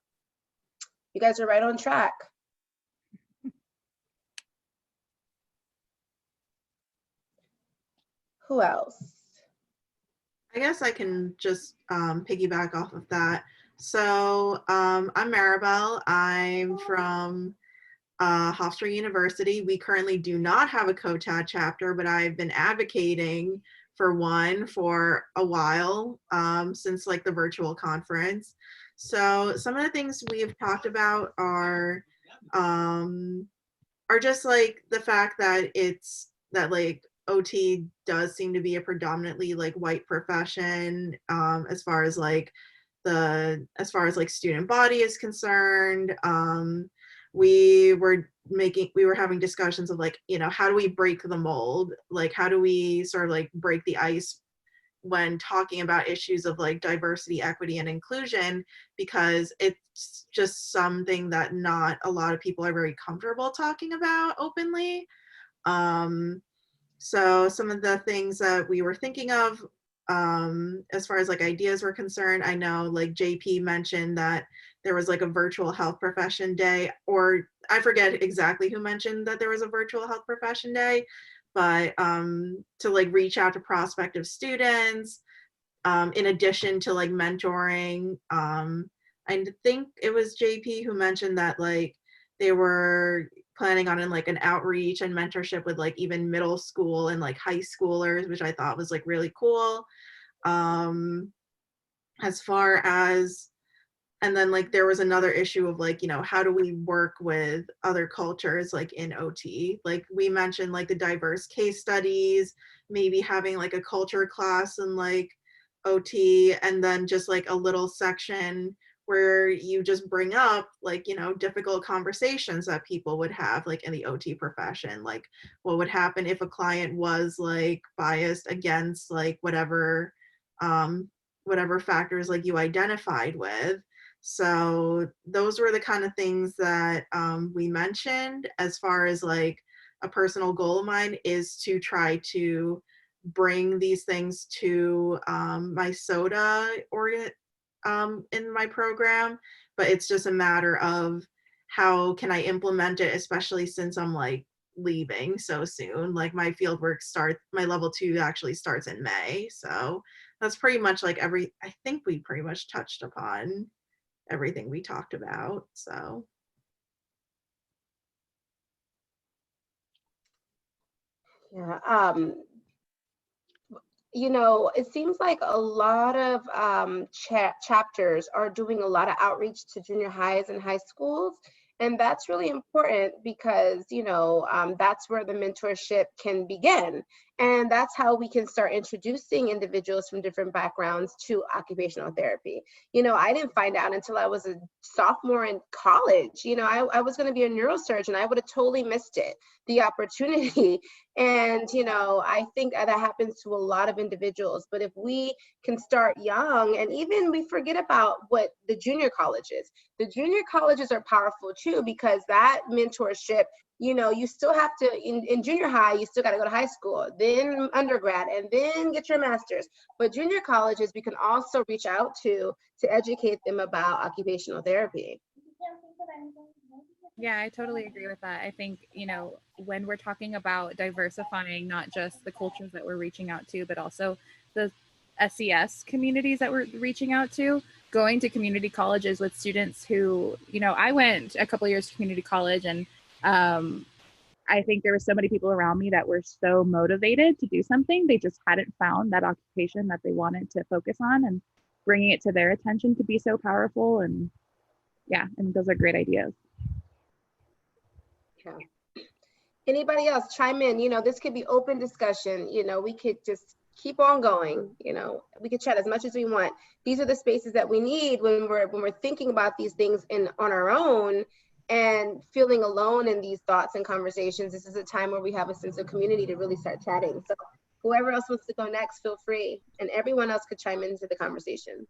you guys are right on track. Who else? I guess I can just piggyback off of that. So I'm Maribel. I'm from Hofstra University. We currently do not have a COTAD chapter, but I've been advocating for one for a while, since like the virtual conference. So some of the things we have talked about are just like the fact that like OT does seem to be a predominantly like white profession, as far as like student body is concerned. we were having discussions of like, you know, how do we break the mold? Like, how do we sort of like break the ice when talking about issues of like diversity, equity, and inclusion, because it's just something that not a lot of people are very comfortable talking about openly. So some of the things that we were thinking of, as far as like ideas were concerned, I know like JP mentioned that there was like a virtual health profession day, or I forget exactly who mentioned that there was a virtual health profession day, but to like reach out to prospective students, in addition to like mentoring. I think it was JP who mentioned that like they were planning on like an outreach and mentorship with like even middle school and like high schoolers, which I thought was like really cool. As far as, and then like there was another issue of like, you know, how do we work with other cultures like in OT? Like we mentioned like the diverse case studies, maybe having like a culture class and like OT, and then just like a little section where you just bring up like, you know, difficult conversations that people would have like in the OT profession. Like what would happen if a client was like biased against like whatever factors like you identified with. So those were the kind of things that we mentioned. As far as like a personal goal of mine is to try to bring these things to my SOTA in my program, but it's just a matter of how can I implement it, especially since I'm like leaving so soon. Like my field work my level 2 actually starts in May. So that's pretty much like I think we pretty much touched upon everything we talked about. So Yeah, you know, it seems like a lot of chapters are doing a lot of outreach to junior highs and high schools. And that's really important because, you know, that's where the mentorship can begin. And that's how we can start introducing individuals from different backgrounds to occupational therapy. You know, I didn't find out until I was a sophomore in college. You know, I was going to be a neurosurgeon. I would have totally missed it, the opportunity. And, you know, I think that happens to a lot of individuals. But if we can start young, and even we forget about what the junior colleges are powerful too, because that mentorship, you know, you still have to, in junior high, you still got to go to high school, then undergrad, and then get your master's. But junior colleges, we can also reach out to educate them about occupational therapy. Yeah, I totally agree with that. I think, you know, when we're talking about diversifying, not just the cultures that we're reaching out to, but also the SES communities that we're reaching out to, going to community colleges with students who, you know, I went a couple of years to community college, and I think there were so many people around me that were so motivated to do something. They just hadn't found that occupation that they wanted to focus on, and bringing it to their attention could be so powerful. And yeah, and those are great ideas. Yeah. Anybody else chime in? You know, this could be open discussion. You know, we could just keep on going. You know, we could chat as much as we want. These are the spaces that we need when we're thinking about these things on our own and feeling alone in these thoughts and conversations. This is a time where we have a sense of community to really start chatting. So whoever else wants to go next, feel free. And everyone else could chime into the conversation.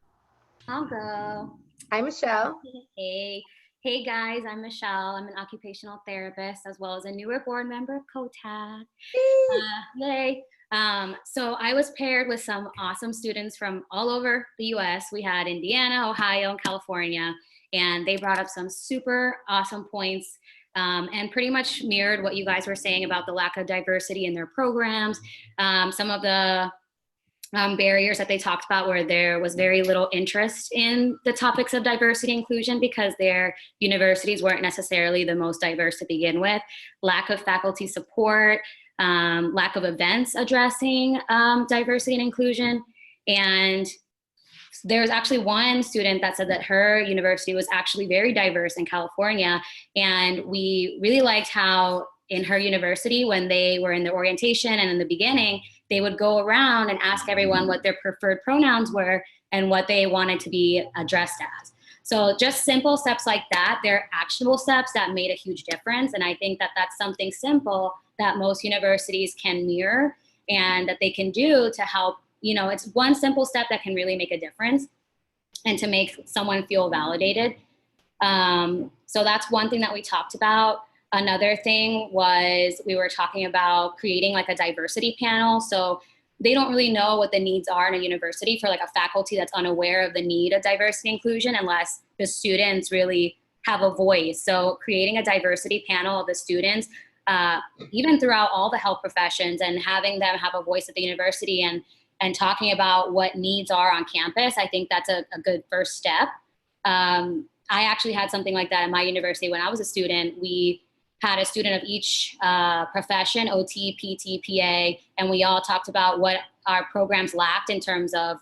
I'll go. Hi, Michelle. Hey guys, I'm Michelle. I'm an occupational therapist as well as a newer board member of COTAD. Yay. So I was paired with some awesome students from all over the US. We had Indiana, Ohio, and California, and they brought up some super awesome points and pretty much mirrored what you guys were saying about the lack of diversity in their programs. Some of the barriers that they talked about where there was very little interest in the topics of diversity and inclusion because their universities weren't necessarily the most diverse to begin with, lack of faculty support, lack of events addressing diversity and inclusion. And there was actually one student that said that her university was actually very diverse in California. And we really liked how in her university, when they were in the orientation and in the beginning, they would go around and ask everyone what their preferred pronouns were and what they wanted to be addressed as. So just simple steps like that, they're actionable steps that made a huge difference. And I think that that's something simple that most universities can mirror and that they can do to help, it's one simple step that can really make a difference and to make someone feel validated. So that's one thing that we talked about. Another thing was we were talking about creating like a diversity panel. So they don't really know what the needs are in a university for like a faculty that's unaware of the need of diversity inclusion unless the students really have a voice. So creating a diversity panel of the students, even throughout all the health professions, and having them have a voice at the university and talking about what needs are on campus, I think that's a good first step. I actually had something like that at my university when I was a student. We had a student of each profession, OT, PT, PA, and we all talked about what our programs lacked in terms of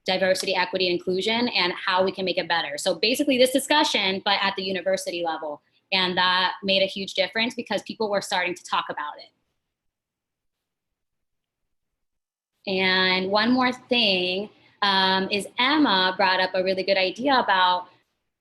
diversity, equity, and inclusion, and how we can make it better. So basically this discussion, but at the university level. And that made a huge difference because people were starting to talk about it. And one more thing is Emma brought up a really good idea about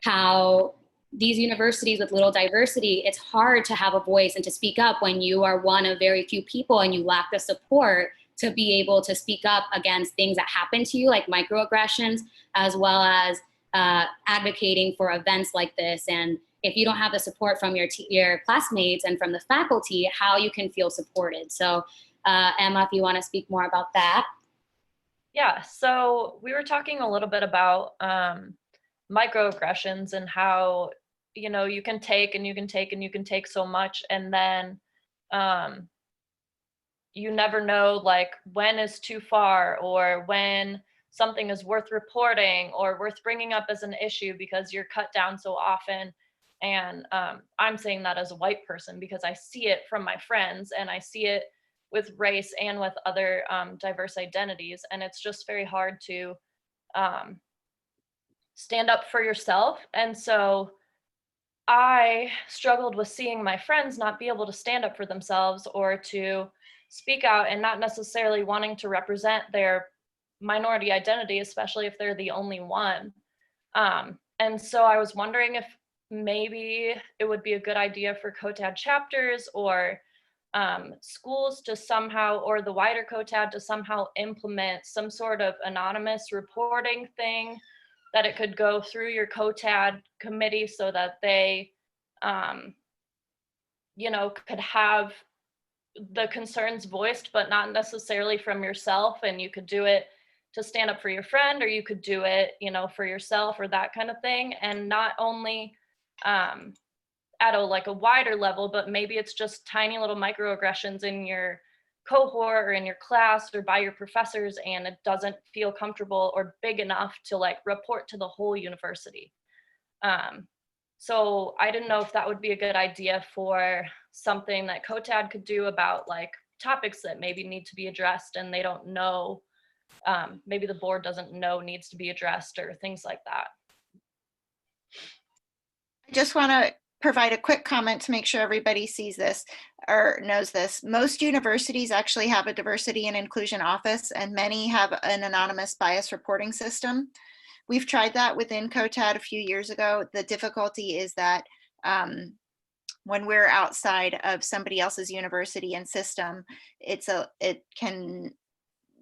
how these universities with little diversity, it's hard to have a voice and to speak up when you are one of very few people and you lack the support to be able to speak up against things that happen to you, like microaggressions, as well as advocating for events like this. And if you don't have the support from your classmates and from the faculty, how you can feel supported. So Emma, if you want to speak more about that. Yeah, so we were talking a little bit about microaggressions and how, you can take and you can take and you can take so much, and then you never know like when is too far, or when something is worth reporting or worth bringing up as an issue because you're cut down so often. And I'm saying that as a white person because I see it from my friends, and I see it with race and with other diverse identities. And it's just very hard to stand up for yourself. And so I struggled with seeing my friends not be able to stand up for themselves or to speak out, and not necessarily wanting to represent their minority identity, especially if they're the only one. And so I was wondering if maybe it would be a good idea for COTAD chapters or schools to somehow, or the wider COTAD to somehow implement some sort of anonymous reporting thing, that it could go through your COTAD committee so that they, could have the concerns voiced, but not necessarily from yourself. And you could do it to stand up for your friend, or you could do it, for yourself, or that kind of thing. And not only at a wider level, but maybe it's just tiny little microaggressions in your cohort or in your class or by your professors, and it doesn't feel comfortable or big enough to report to the whole university. So I didn't know if that would be a good idea for something that COTAD could do about topics that maybe need to be addressed and they don't know, maybe the board doesn't know needs to be addressed, or things like that. I just want to provide a quick comment to make sure everybody sees this or knows this. Most universities actually have a diversity and inclusion office, and many have an anonymous bias reporting system. We've tried that within COTAD a few years ago. The difficulty is that when we're outside of somebody else's university and system,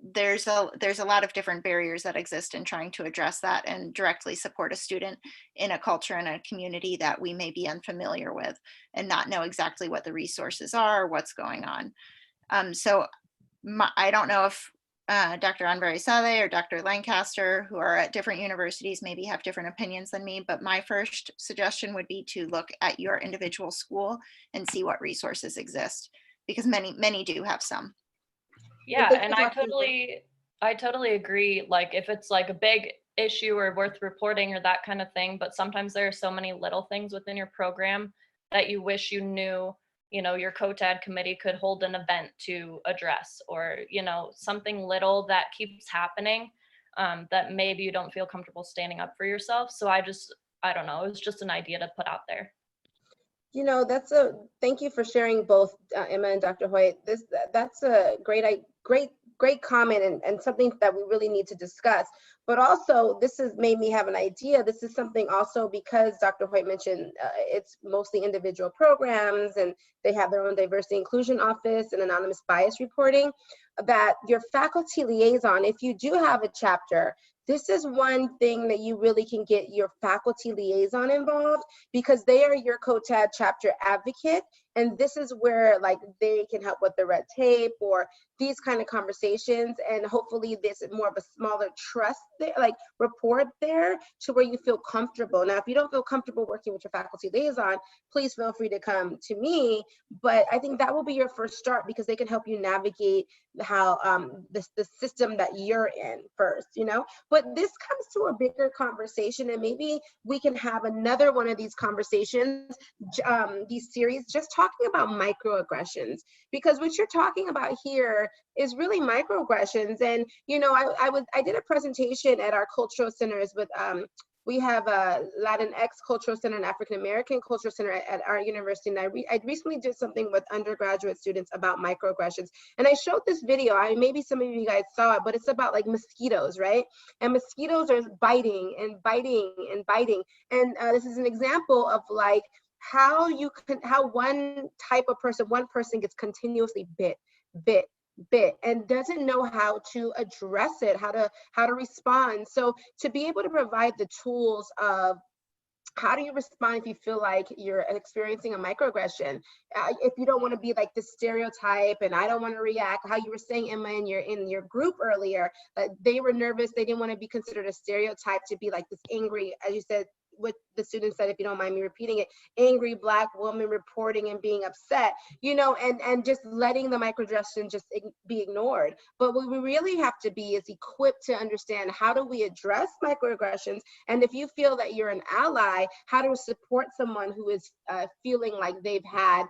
there's a lot of different barriers that exist in trying to address that and directly support a student in a culture and a community that we may be unfamiliar with and not know exactly what the resources are or what's going on. So I don't know if Dr. Anvarizadeh or Dr. Lancaster, who are at different universities, maybe have different opinions than me, but my first suggestion would be to look at your individual school and see what resources exist, because many do have some. Yeah, and I totally agree. If it's a big issue or worth reporting or that kind of thing, but sometimes there are so many little things within your program that you wish you knew, your COTAD committee could hold an event to address, or, something little that keeps happening that maybe you don't feel comfortable standing up for yourself. So I don't know, it was just an idea to put out there. Thank you for sharing both Emma and Dr. Hoyt. That's a great great comment and something that we really need to discuss. But also, this has made me have an idea. This is something also because Dr. Hoyt mentioned it's mostly individual programs and they have their own diversity inclusion office and anonymous bias reporting, that your faculty liaison, if you do have a chapter, this is one thing that you really can get your faculty liaison involved, because they are your COTAD chapter advocate. And this is where like they can help with the red tape or these kind of conversations. And hopefully this is more of a smaller trust there, like rapport there, to where you feel comfortable. Now, if you don't feel comfortable working with your faculty liaison, please feel free to come to me. But I think that will be your first start, because they can help you navigate how the system that you're in first, you know. But this comes to a bigger conversation, and maybe we can have another one of these conversations, these series, just talking about microaggressions, because what you're talking about here is really microaggressions. And you know, I did a presentation at our cultural centers with we have a Latinx Cultural Center and African American Cultural Center at our university. And I recently did something with undergraduate students about microaggressions. And I showed this video, maybe some of you guys saw it, but it's about like mosquitoes, right? And mosquitoes are biting and biting and biting. And this is an example of like how one type of person, one person gets continuously bit, and doesn't know how to address it, how to respond. So to be able to provide the tools of how do you respond if you feel like you're experiencing a microaggression? If you don't want to be like the stereotype, and I don't want to react, how you were saying, Emma, in your group earlier, they were nervous, they didn't want to be considered a stereotype, to be like this angry, as you said, what the student said, if you don't mind me repeating it, angry Black woman reporting and being upset, you know, and just letting the microaggression just be ignored. But what we really have to be is equipped to understand, how do we address microaggressions? And if you feel that you're an ally, how to support someone who is feeling like they've had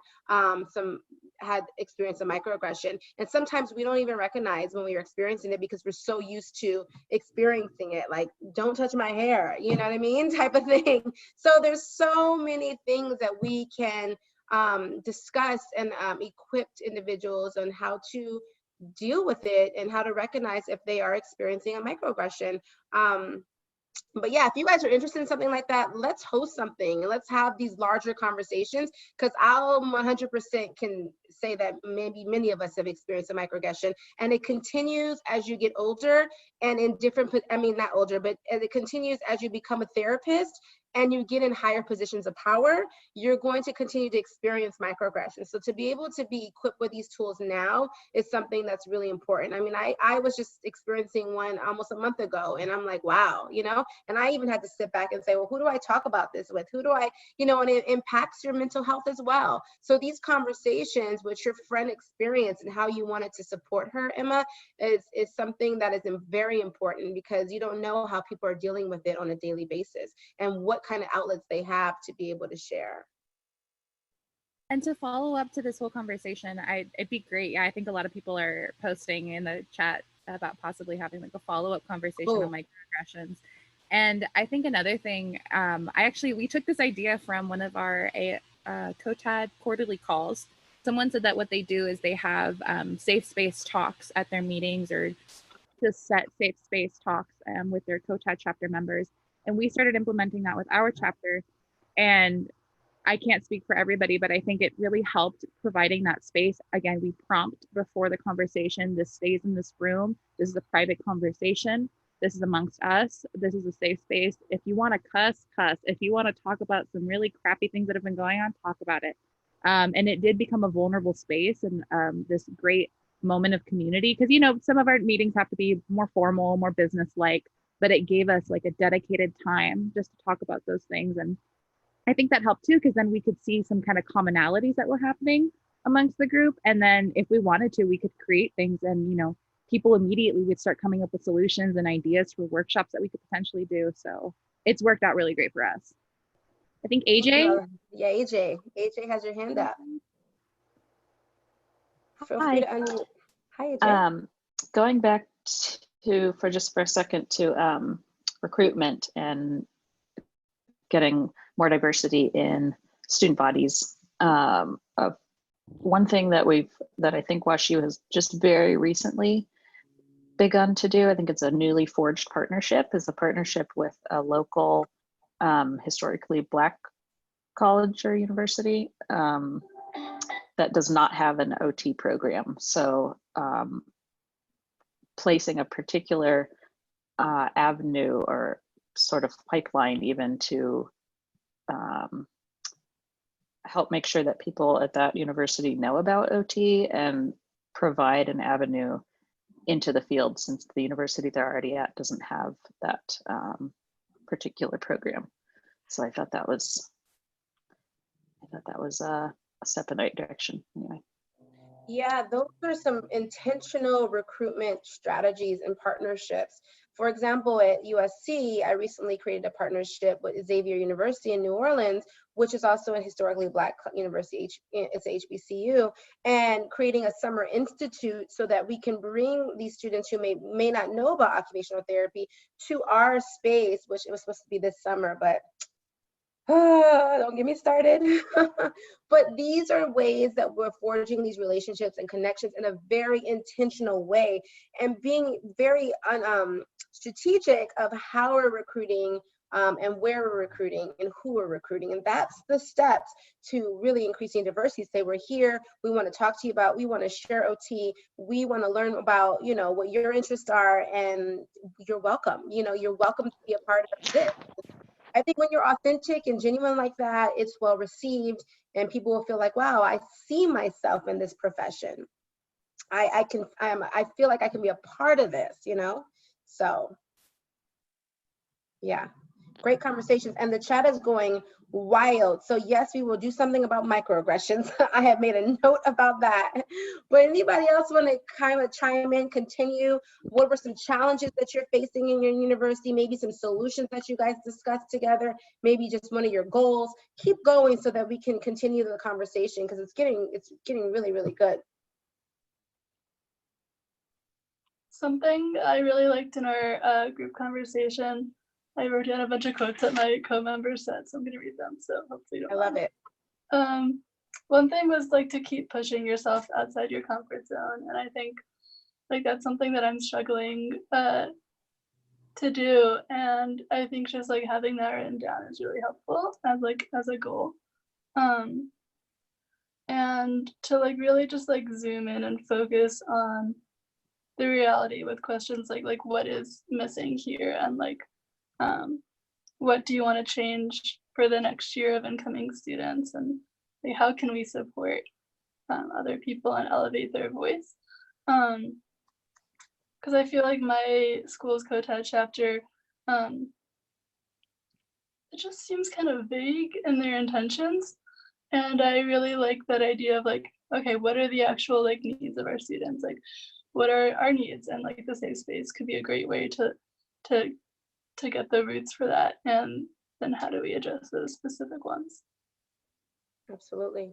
experienced a microaggression. And sometimes we don't even recognize when we are experiencing it, because we're so used to experiencing it, like, don't touch my hair, you know what I mean, type of thing. So there's so many things that we can discuss and equipped individuals on how to deal with it and how to recognize if they are experiencing a microaggression. But yeah, if you guys are interested in something like that, let's host something and let's have these larger conversations, because I'll 100% can say that maybe many of us have experienced a microaggression, and it continues as you get older and in different, I mean, not older, but it continues as you become a therapist and you get in higher positions of power, you're going to continue to experience microaggressions. So to be able to be equipped with these tools now is something that's really important. I mean, I was just experiencing one almost a month ago, and I'm like, wow, you know, and I even had to sit back and say, well, who do I talk about this with? Who do I, you know, and it impacts your mental health as well. So these conversations with your friend experience and how you wanted to support her, Emma, is something that is very important, because you don't know how people are dealing with it on a daily basis and what kind of outlets they have to be able to share. And to follow up to this whole conversation, it'd be great. Yeah, I think a lot of people are posting in the chat about possibly having like a follow-up conversation on microaggressions. And I think another thing, we took this idea from one of our COTAD quarterly calls. Someone said that what they do is they have safe space talks at their meetings, or just set safe space talks with their COTAD chapter members. And we started implementing that with our chapter. And I can't speak for everybody, but I think it really helped providing that space. Again, we prompt before the conversation, this stays in this room. This is a private conversation. This is amongst us. This is a safe space. If you want to cuss, cuss. If you want to talk about some really crappy things that have been going on, talk about it. And it did become a vulnerable space and this great moment of community. Because, you know, some of our meetings have to be more formal, more business-like, but it gave us like a dedicated time just to talk about those things. And I think that helped too, because then we could see some kind of commonalities that were happening amongst the group. And then if we wanted to, we could create things, and, you know, people immediately would start coming up with solutions and ideas for workshops that we could potentially do. So it's worked out really great for us. I think AJ. Yeah, AJ has your hand up. Feel free to unmute. Hi, AJ. Going back to, for a second, to recruitment and getting more diversity in student bodies. One thing that I think WashU has just very recently begun to do. I think it's a newly forged partnership, is a partnership with a local historically Black college or university that does not have an OT program. So placing a particular avenue or sort of pipeline even to help make sure that people at that university know about OT and provide an avenue into the field, since the university they're already at doesn't have that particular program. So I thought that was a step in the right direction anyway. Yeah, those are some intentional recruitment strategies and partnerships. For example, at USC, I recently created a partnership with Xavier University in New Orleans, which is also a historically Black university. It's a HBCU, and creating a summer institute so that we can bring these students who may not know about occupational therapy to our space, which it was supposed to be this summer, but don't get me started. But these are ways that we're forging these relationships and connections in a very intentional way, and being very strategic of how we're recruiting and where we're recruiting and who we're recruiting. And that's the steps to really increasing diversity. Say, we're here, we want to talk to you about, we want to share OT, we want to learn about, you know, what your interests are, and you're welcome. You know, you're welcome to be a part of this. I think when you're authentic and genuine like that, it's well received, and people will feel like, wow, I see myself in this profession. I feel like I can be a part of this, you know? So yeah, great conversations. And the chat is going wild. So yes, we will do something about microaggressions. I have made a note about that. But anybody else want to kind of chime in, continue? What were some challenges that you're facing in your university? Maybe some solutions that you guys discussed together, maybe just one of your goals. Keep going so that we can continue the conversation, because it's getting really, really good. Something I really liked in our group conversation, I wrote down a bunch of quotes that my co-members said, so I'm going to read them. So hopefully you don't mind. I love it. One thing was like to keep pushing yourself outside your comfort zone, and I think like that's something that I'm struggling to do, and I think just like having that written down is really helpful as a goal. And to like really just like zoom in and focus on the reality with questions like what is missing here, and like what do you want to change for the next year of incoming students, and like, how can we support other people and elevate their voice? Because I feel like my school's COTAD chapter, it just seems kind of vague in their intentions, and I really like that idea of like, okay, what are the actual like needs of our students? Like, what are our needs? And like the safe space could be a great way to get the roots for that, and then how do we address those specific ones? Absolutely.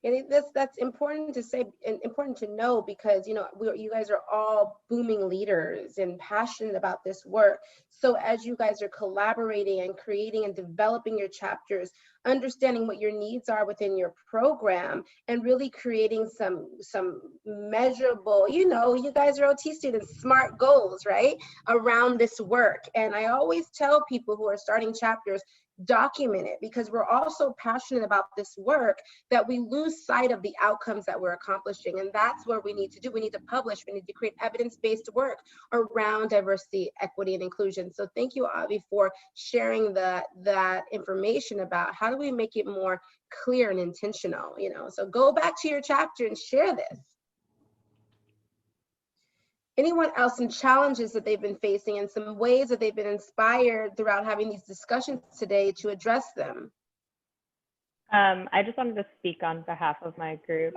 And that's important to say and important to know, because you know you guys are all booming leaders and passionate about this work. So as you guys are collaborating and creating and developing your chapters, understanding what your needs are within your program, and really creating some measurable, you know, you guys are OT students, smart goals, right, around this work. And I always tell people who are starting chapters, document it, because we're all so passionate about this work that we lose sight of the outcomes that we're accomplishing. And that's what we need to do. We need to publish, we need to create evidence-based work around diversity, equity, and inclusion. So thank you, Avi, for sharing that information about how do we make it more clear and intentional, you know. So go back to your chapter and share this. Anyone else, some challenges that they've been facing and some ways that they've been inspired throughout having these discussions today to address them? I just wanted to speak on behalf of my group.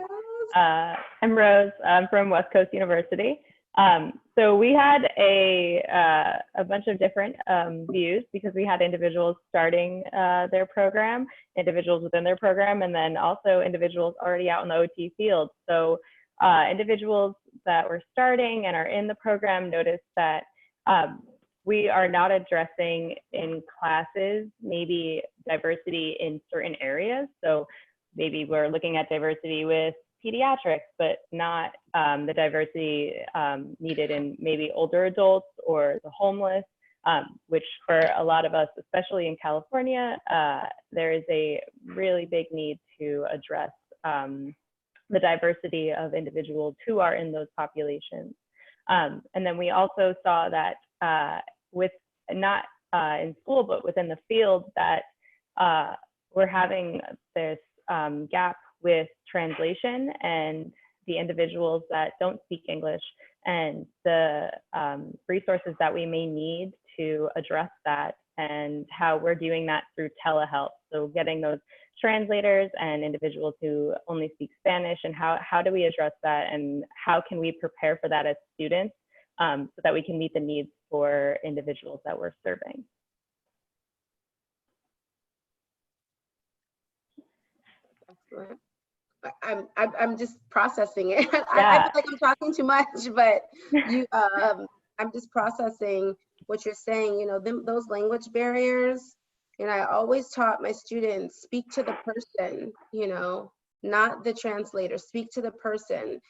I'm Rose. I'm from West Coast University. So we had a bunch of different views, because we had individuals starting their program, individuals within their program, and then also individuals already out in the OT field. So individuals that were starting and are in the program noticed that we are not addressing in classes maybe diversity in certain areas. So maybe we're looking at diversity with pediatrics, but not the diversity needed in maybe older adults or the homeless, which for a lot of us, especially in California, there is a really big need to address the diversity of individuals who are in those populations. And then we also saw that with not in school, but within the field, that we're having this gap with translation and the individuals that don't speak English and the resources that we may need to address that, and how we're doing that through telehealth. So getting those translators and individuals who only speak Spanish, and how do we address that, and how can we prepare for that as students so that we can meet the needs for individuals that we're serving. Excellent. I'm just processing it. I Yeah. feel like I'm talking too much, but I'm just processing what you're saying. You know, those language barriers. And I always taught my students, speak to the person. You know, not the translator. Speak to the person,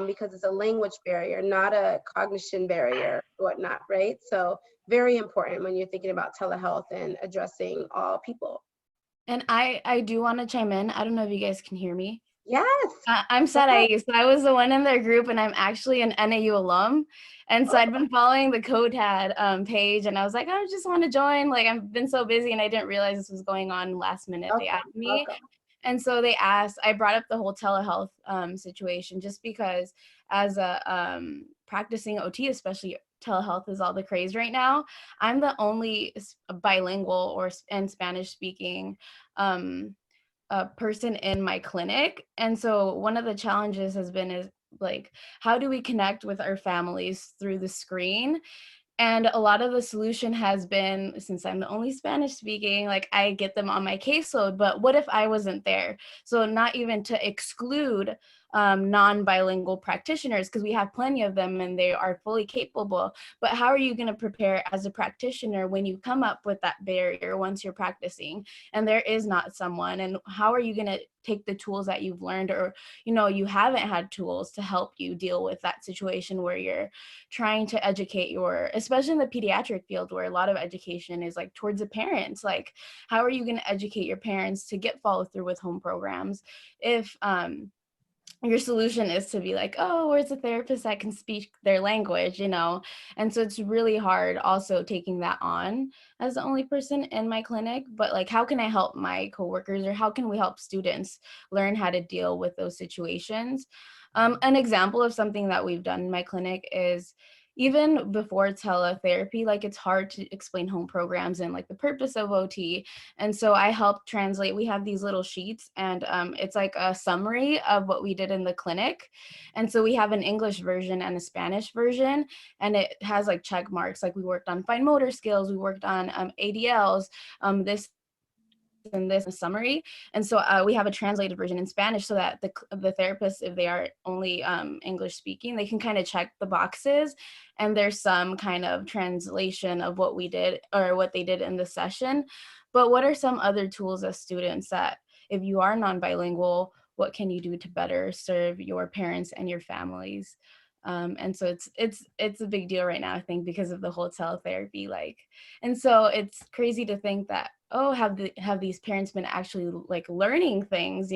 because it's a language barrier, not a cognition barrier, or whatnot. Right. So very important when you're thinking about telehealth and addressing all people. And I do want to chime in. I don't know if you guys can hear me. Yes. I'm Sarai, so I was the one in their group, and I'm actually an NAU alum. And so I'd been following the COTAD page, and I was like, I just want to join. Like, I've been so busy, and I didn't realize this was going on last minute. They asked me. And so they asked, I brought up the whole telehealth situation, just because as a practicing OT, especially telehealth is all the craze right now. I'm the only bilingual and Spanish speaking person in my clinic. And so one of the challenges has been is like, how do we connect with our families through the screen? And a lot of the solution has been, since I'm the only Spanish speaking, like I get them on my caseload, but what if I wasn't there? So not even to exclude non-bilingual practitioners, because we have plenty of them and they are fully capable, but how are you going to prepare as a practitioner when you come up with that barrier once you're practicing and there is not someone? And how are you going to take the tools that you've learned, or you haven't had tools to help you deal with that situation where you're trying to educate especially in the pediatric field where a lot of education is like towards the parents. Like, how are you going to educate your parents to get follow through with home programs if your solution is to be like, oh, where's a therapist that can speak their language, And so it's really hard also taking that on as the only person in my clinic. But like, how can I help my coworkers, or how can we help students learn how to deal with those situations? An example of something that we've done in my clinic is, even before teletherapy, like it's hard to explain home programs and like the purpose of OT. And so I help translate. We have these little sheets, and it's like a summary of what we did in the clinic. And so we have an English version and a Spanish version, and it has like check marks. Like we worked on fine motor skills, we worked on ADLs, this and this summary. And so we have a translated version in Spanish so that the therapists, if they are only English speaking, they can kind of check the boxes, and there's some kind of translation of what we did or what they did in the session. But what are some other tools as students that, if you are non-bilingual, what can you do to better serve your parents and your families? And so it's a big deal right now, I think, because of the whole teletherapy, and so it's crazy to think that, oh, have these parents been actually like learning things,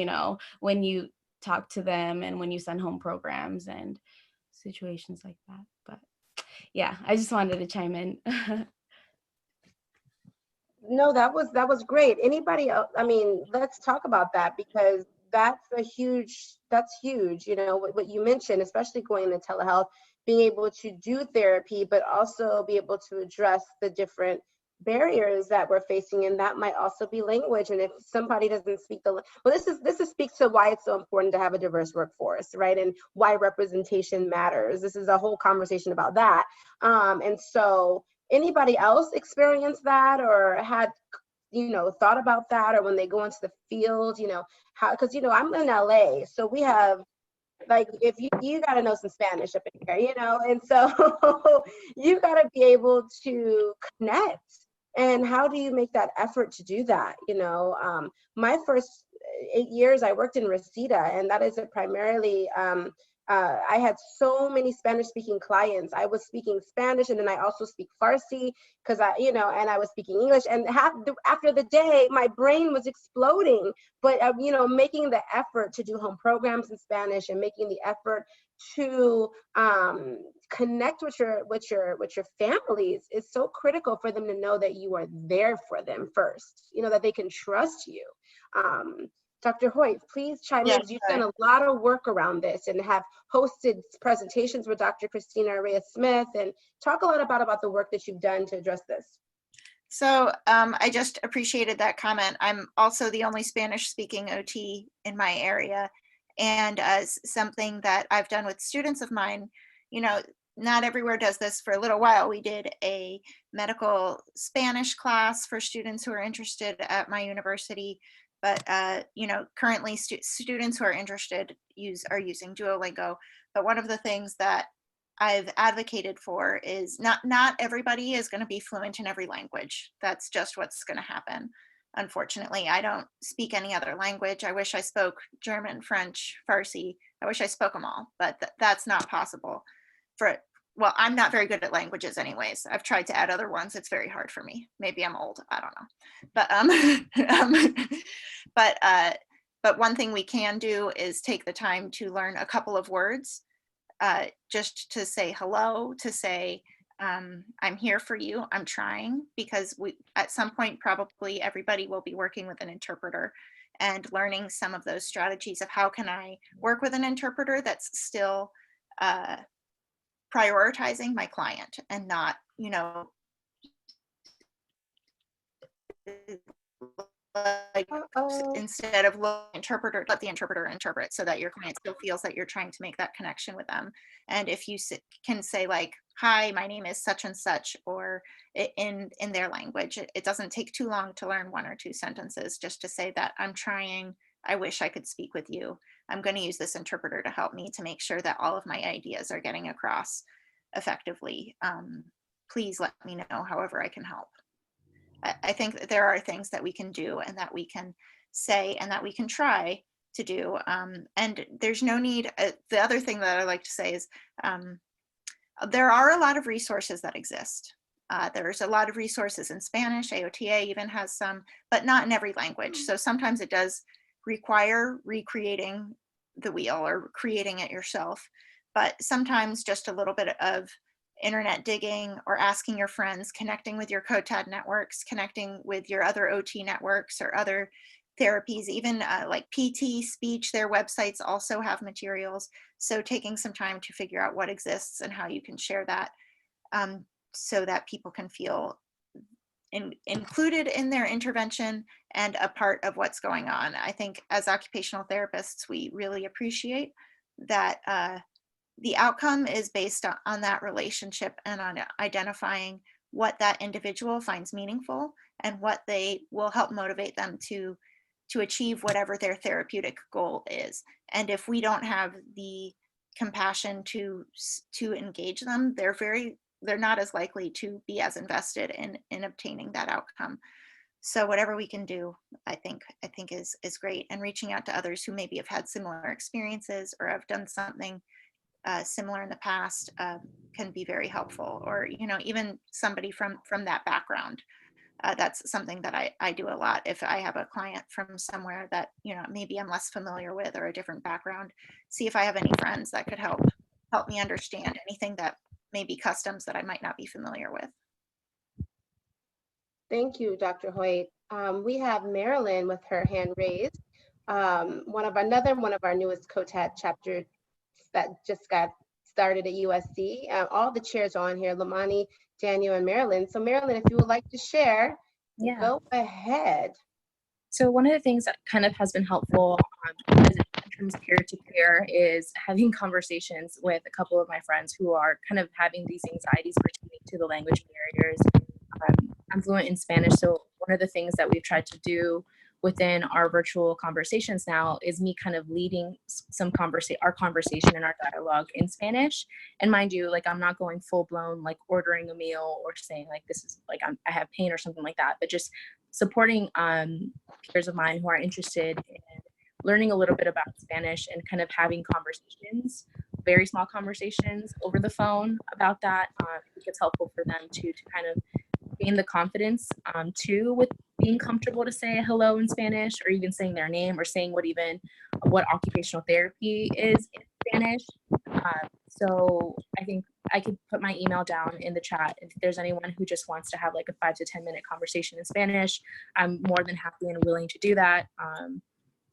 when you talk to them and when you send home programs and situations like that. But yeah, I just wanted to chime in. No, that was great. Anybody else? I mean, let's talk about that, because that's huge, what you mentioned, especially going into telehealth, being able to do therapy, but also be able to address the different barriers that we're facing. And that might also be language. And if somebody doesn't speak this speaks to why it's so important to have a diverse workforce, right? And why representation matters. This is a whole conversation about that. And so anybody else experienced that, or had thought about that, or when they go into the field, how, because I'm in LA, so we have, like, if you got to know some Spanish up in here, and so you got to be able to connect. And how do you make that effort to do that? My first 8 years, I worked in Reseda, and that is primarily, I had so many Spanish-speaking clients. I was speaking Spanish, and then I also speak Farsi, because and I was speaking English. And after the day, my brain was exploding. But making the effort to do home programs in Spanish and making the effort to connect with your families is so critical for them to know that you are there for them first. That they can trust you. Dr. Hoyt, please chime in. You've done a lot of work around this and have hosted presentations with Dr. Christina Reyes-Smith, and talk a lot about the work that you've done to address this. So I just appreciated that comment. I'm also the only Spanish-speaking OT in my area, and something that I've done with students of mine, not everywhere does this. For a little while, we did a medical Spanish class for students who are interested at my university. But currently students who are interested are using Duolingo. But one of the things that I've advocated for is not everybody is going to be fluent in every language. That's just what's going to happen. Unfortunately, I don't speak any other language. I wish I spoke German, French, Farsi. I wish I spoke them all, but that's not possible. Well, I'm not very good at languages anyways. I've tried to add other ones. It's very hard for me. Maybe I'm old. I don't know. But one thing we can do is take the time to learn a couple of words, just to say hello, to say, I'm here for you, I'm trying, because at some point, probably everybody will be working with an interpreter, and learning some of those strategies of how can I work with an interpreter that's still prioritizing my client and not, instead of interpreter, let the interpreter interpret, so that your client still feels that you're trying to make that connection with them. And if you can say like, hi, my name is such and such, or in their language, it doesn't take too long to learn 1 or 2 sentences just to say that I'm trying, I wish I could speak with you. I'm going to use this interpreter to help me to make sure that all of my ideas are getting across effectively. Please let me know however I can help. I think that there are things that we can do and that we can say and that we can try to do. And there's no need. The other thing that I like to say is there are a lot of resources that exist. There's a lot of resources in Spanish. AOTA even has some, but not in every language. So sometimes it does require recreating the wheel or creating it yourself. But sometimes just a little bit of internet digging or asking your friends, connecting with your COTAD networks, connecting with your other OT networks or other therapies, even like PT, speech, their websites also have materials. So taking some time to figure out what exists and how you can share that, so that people can feel included in their intervention and a part of what's going on. I think as occupational therapists, we really appreciate that the outcome is based on that relationship and on identifying what that individual finds meaningful and what they will help motivate them to achieve whatever their therapeutic goal is. And if we don't have the compassion to engage them, they're not as likely to be as invested in obtaining that outcome. So whatever we can do, I think is great. And reaching out to others who maybe have had similar experiences or have done something similar in the past can be very helpful. Or even somebody from that background. That's something that I do a lot. If I have a client from somewhere that maybe I'm less familiar with or a different background, see if I have any friends that could help me understand anything that may be customs that I might not be familiar with. Thank you, Dr. Hoyt. We have Marilyn with her hand raised. One of our newest COTAD chapter that just got started at USC. All the chairs are on here, Lamani, Daniel, and Marilyn. So Marilyn, if you would like to share, go ahead. So one of the things that kind of has been helpful in terms of peer-to-peer is having conversations with a couple of my friends who are kind of having these anxieties pertaining to the language barriers. I'm fluent in Spanish, so one of the things that we've tried to do within our virtual conversations now is me kind of leading our conversation and our dialogue in Spanish. And mind you, like I'm not going full blown, like ordering a meal or saying like, this is like, I have pain or something like that, but just supporting peers of mine who are interested in learning a little bit about Spanish and kind of having conversations, very small conversations over the phone about that. I think it's helpful for them to kind of gain the confidence too, with being comfortable to say hello in Spanish, or even saying their name, or saying what occupational therapy is in Spanish. So I think I could put my email down in the chat. If there's anyone who just wants to have like a 5 to 10 minute conversation in Spanish, I'm more than happy and willing to do that.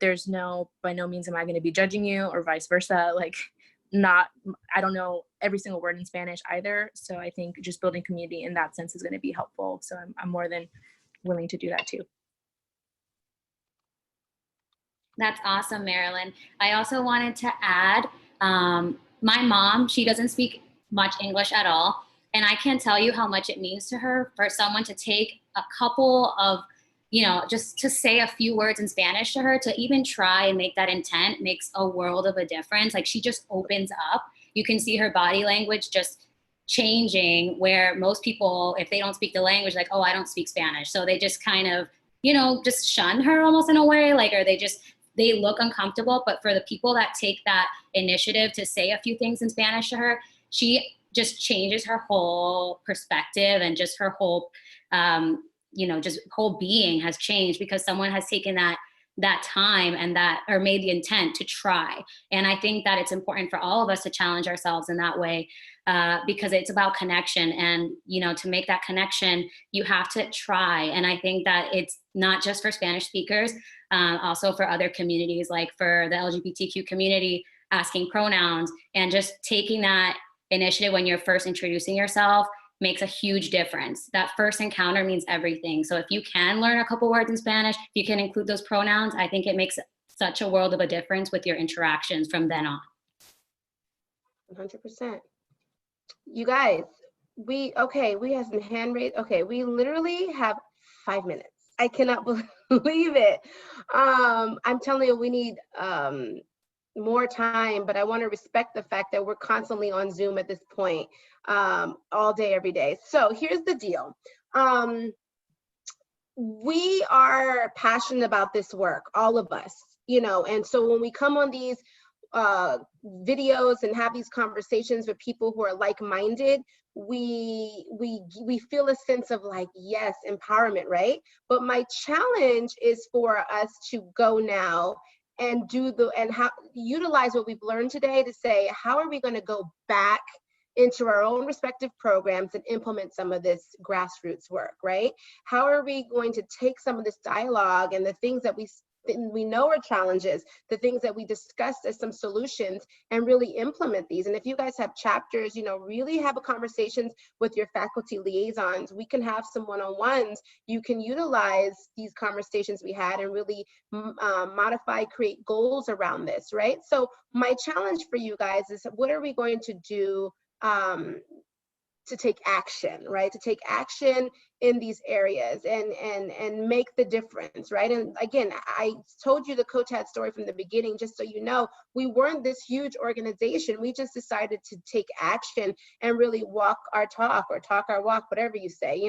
By no means am I going to be judging you, or vice versa. Like, I don't know every single word in Spanish either. So I think just building community in that sense is going to be helpful. So I'm more than willing to do that too. That's awesome, Marilyn. I also wanted to add, my mom, she doesn't speak much English at all. And I can't tell you how much it means to her for someone to take a couple of, just to say a few words in Spanish to her, to even try and make that intent makes a world of a difference. Like, she just opens up. You can see her body language just changing, where most people, if they don't speak the language, like, oh, I don't speak Spanish. So they just kind of, just shun her almost in a way, like, or they look uncomfortable. But for the people that take that initiative to say a few things in Spanish to her, she just changes her whole perspective, and just her whole, just whole being has changed, because someone has taken that time and or made the intent to try. And I think that it's important for all of us to challenge ourselves in that way, because it's about connection. And, to make that connection, you have to try. And I think that it's not just for Spanish speakers, also for other communities, like for the LGBTQ community, asking pronouns, and just taking that initiative when you're first introducing yourself makes a huge difference. That first encounter means everything. So if you can learn a couple words in Spanish, if you can include those pronouns, I think it makes such a world of a difference with your interactions from then on. 100%. You guys, we have some hand raised. Okay, we literally have 5 minutes. I cannot believe it. I'm telling you, we need more time, but I want to respect the fact that we're constantly on Zoom at this point, all day, every day. So here's the deal. We are passionate about this work, all of us, and so when we come on these videos and have these conversations with people who are like-minded, we feel a sense of like, yes, empowerment, right? But my challenge is for us to go now and utilize what we've learned today to say, how are we going to go back into our own respective programs and implement some of this grassroots work, right? How are we going to take some of this dialogue and the things that we know are challenges, the things that we discussed as some solutions, and really implement these? And if you guys have chapters, really have a conversations with your faculty liaisons. We can have some one-on-ones. You can utilize these conversations we had and really modify, create goals around this, right? So my challenge for you guys is, what are we going to do to take action, right? To take action in these areas and make the difference, right? And again, I told you the COTAD story from the beginning, just so you know, we weren't this huge organization. We just decided to take action and really walk our talk, or talk our walk, whatever you say,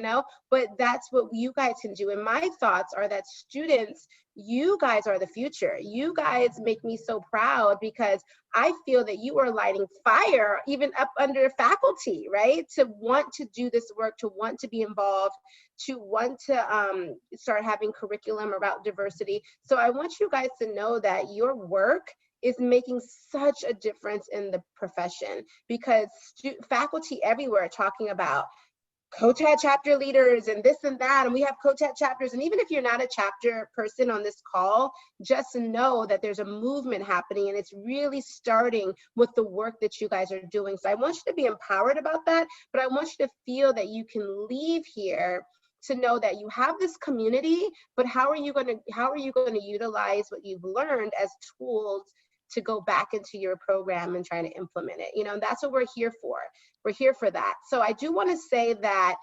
but that's what you guys can do. And my thoughts are that students, you guys are the future. You guys make me so proud, because I feel that you are lighting fire even up under faculty, right? To want to do this work, to want to be involved, to want to start having curriculum about diversity. So I want you guys to know that your work is making such a difference in the profession, because faculty everywhere are talking about COTAD chapter leaders and this and that, and we have COTAD chapters. And even if you're not a chapter person on this call, just know that there's a movement happening, and it's really starting with the work that you guys are doing. So I want you to be empowered about that, but I want you to feel that you can leave here to know that you have this community, but how are you going to utilize what you've learned as tools to go back into your program and try to implement it? And that's what we're here for. We're here for that. So I do want to say that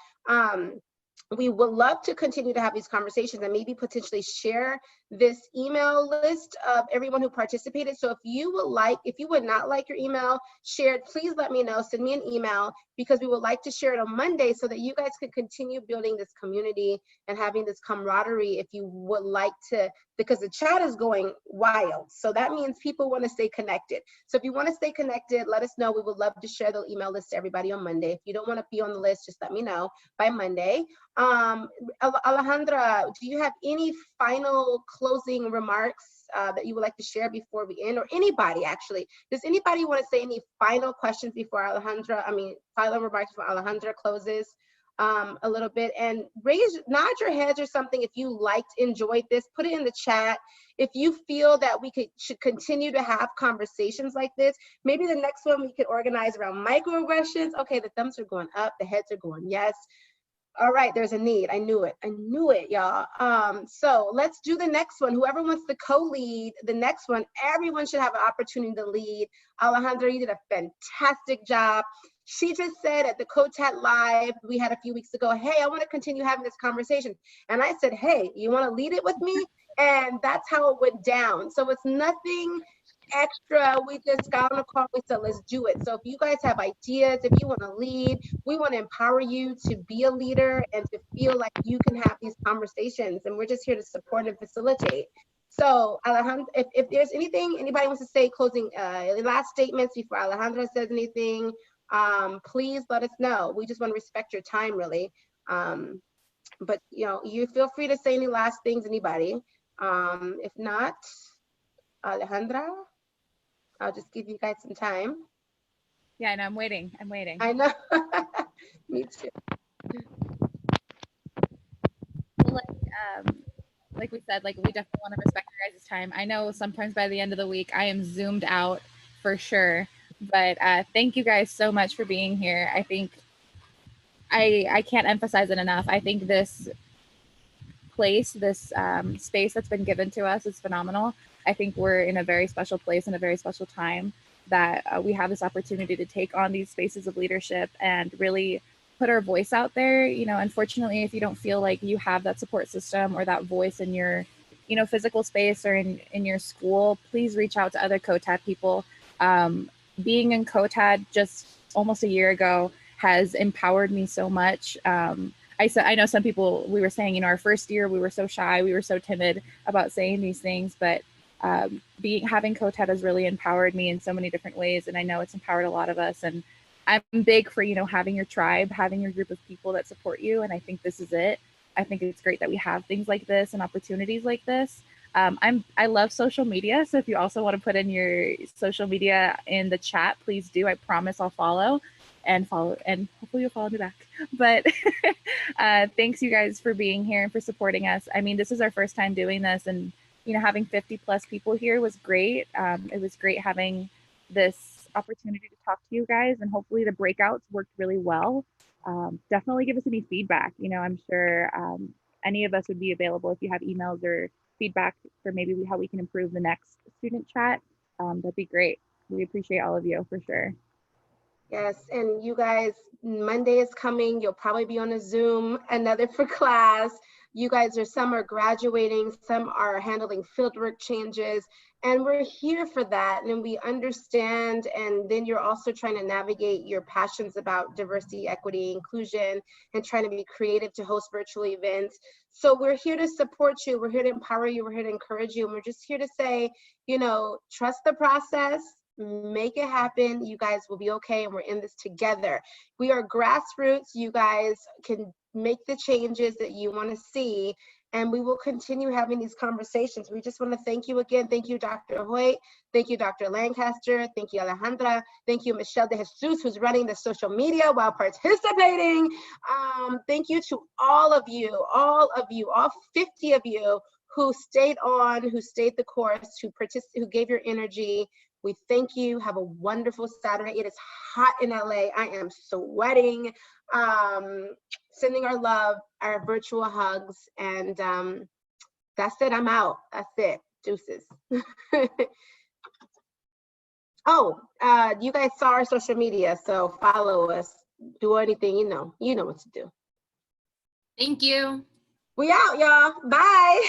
we would love to continue to have these conversations and maybe potentially share this email list of everyone who participated. So if you would not like your email shared, please let me know, send me an email, because we would like to share it on Monday so that you guys can continue building this community and having this camaraderie if you would like to, because the chat is going wild. So that means people want to stay connected. So if you want to stay connected, let us know. We would love to share the email list to everybody on Monday. If you don't want to be on the list, just let me know by Monday. Alejandra, do you have any final closing remarks that you would like to share before we end, or anybody actually? Does anybody want to say any final questions before final remarks before Alejandra closes a little bit? And nod your heads or something if you enjoyed this, put it in the chat. If you feel that we should continue to have conversations like this, maybe the next one we could organize around microaggressions. Okay, the thumbs are going up, the heads are going yes. All right, there's a need. I knew it, y'all. So let's do the next one. Whoever wants to co-lead the next one, everyone should have an opportunity to lead. Alejandra, you did a fantastic job. She just said at the COTAD Live we had a few weeks ago, hey, I want to continue having this conversation. And I said, hey, you want to lead it with me? And that's how it went down. So it's nothing extra. We just got on a call, we said, let's do it. So if you guys have ideas, if you want to lead, we want to empower you to be a leader and to feel like you can have these conversations. And we're just here to support and facilitate. So Alejandra, if there's anything anybody wants to say, closing last statements before Alejandra says anything, please let us know. We just want to respect your time, really. But you feel free to say any last things, anybody. If not, Alejandra, I'll just give you guys some time. Yeah, I know. I'm waiting. I know. Me too. Well, like we said, we definitely want to respect your guys' time. I know sometimes by the end of the week I am zoomed out for sure, but thank you guys so much for being here. I think I can't emphasize it enough. I think this place, this space that's been given to us is phenomenal. I think we're in a very special place and a very special time that we have this opportunity to take on these spaces of leadership and really put our voice out there. Unfortunately, if you don't feel like you have that support system or that voice in your, physical space or in your school, please reach out to other COTAD people. Being in COTAD just almost a year ago has empowered me so much. I know some people, we were saying, our first year, we were so shy, we were so timid about saying these things, but having COTAD has really empowered me in so many different ways. And I know it's empowered a lot of us. And I'm big for, having your tribe, having your group of people that support you. And I think this is it. I think it's great that we have things like this and opportunities like this. I love social media. So if you also want to put in your social media in the chat, please do. I promise I'll follow. And hopefully you'll follow me back. But thanks you guys for being here and for supporting us. I mean, this is our first time doing this, and having 50 plus people here was great. It was great having this opportunity to talk to you guys, and hopefully the breakouts worked really well. Definitely give us any feedback. I'm sure any of us would be available if you have emails or feedback for maybe how we can improve the next student chat. That'd be great. We appreciate all of you for sure. Yes, and you guys, Monday is coming. You'll probably be on a Zoom, another for class. You guys some are graduating, some are handling fieldwork changes, and we're here for that. And we understand, and then you're also trying to navigate your passions about diversity, equity, inclusion, and trying to be creative to host virtual events. So we're here to support you. We're here to empower you. We're here to encourage you. And we're just here to say, trust the process. Make it happen. You guys will be okay, and we're in this together. We are grassroots. You guys can make the changes that you want to see, and we will continue having these conversations. We just want to thank you again. Thank you, Dr. Hoyt. Thank you, Dr. Lancaster. Thank you, Alejandra. Thank you, Michelle de Jesus, who's running the social media while participating. Thank you to all of you, all 50 of you who stayed on, who stayed the course, who gave your energy. We thank you. Have a wonderful Saturday. It is hot in LA. I am sweating. Sending our love, our virtual hugs, and that's it. I'm out. That's it. Deuces. Oh, you guys saw our social media, so follow us. Do anything, you know what to do. Thank you. We out, y'all. Bye.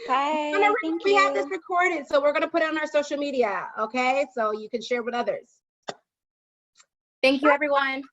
Bye. Thank We have this you. recorded, so we're gonna put it on our social media, okay? So you can share with others. Thank you, everyone.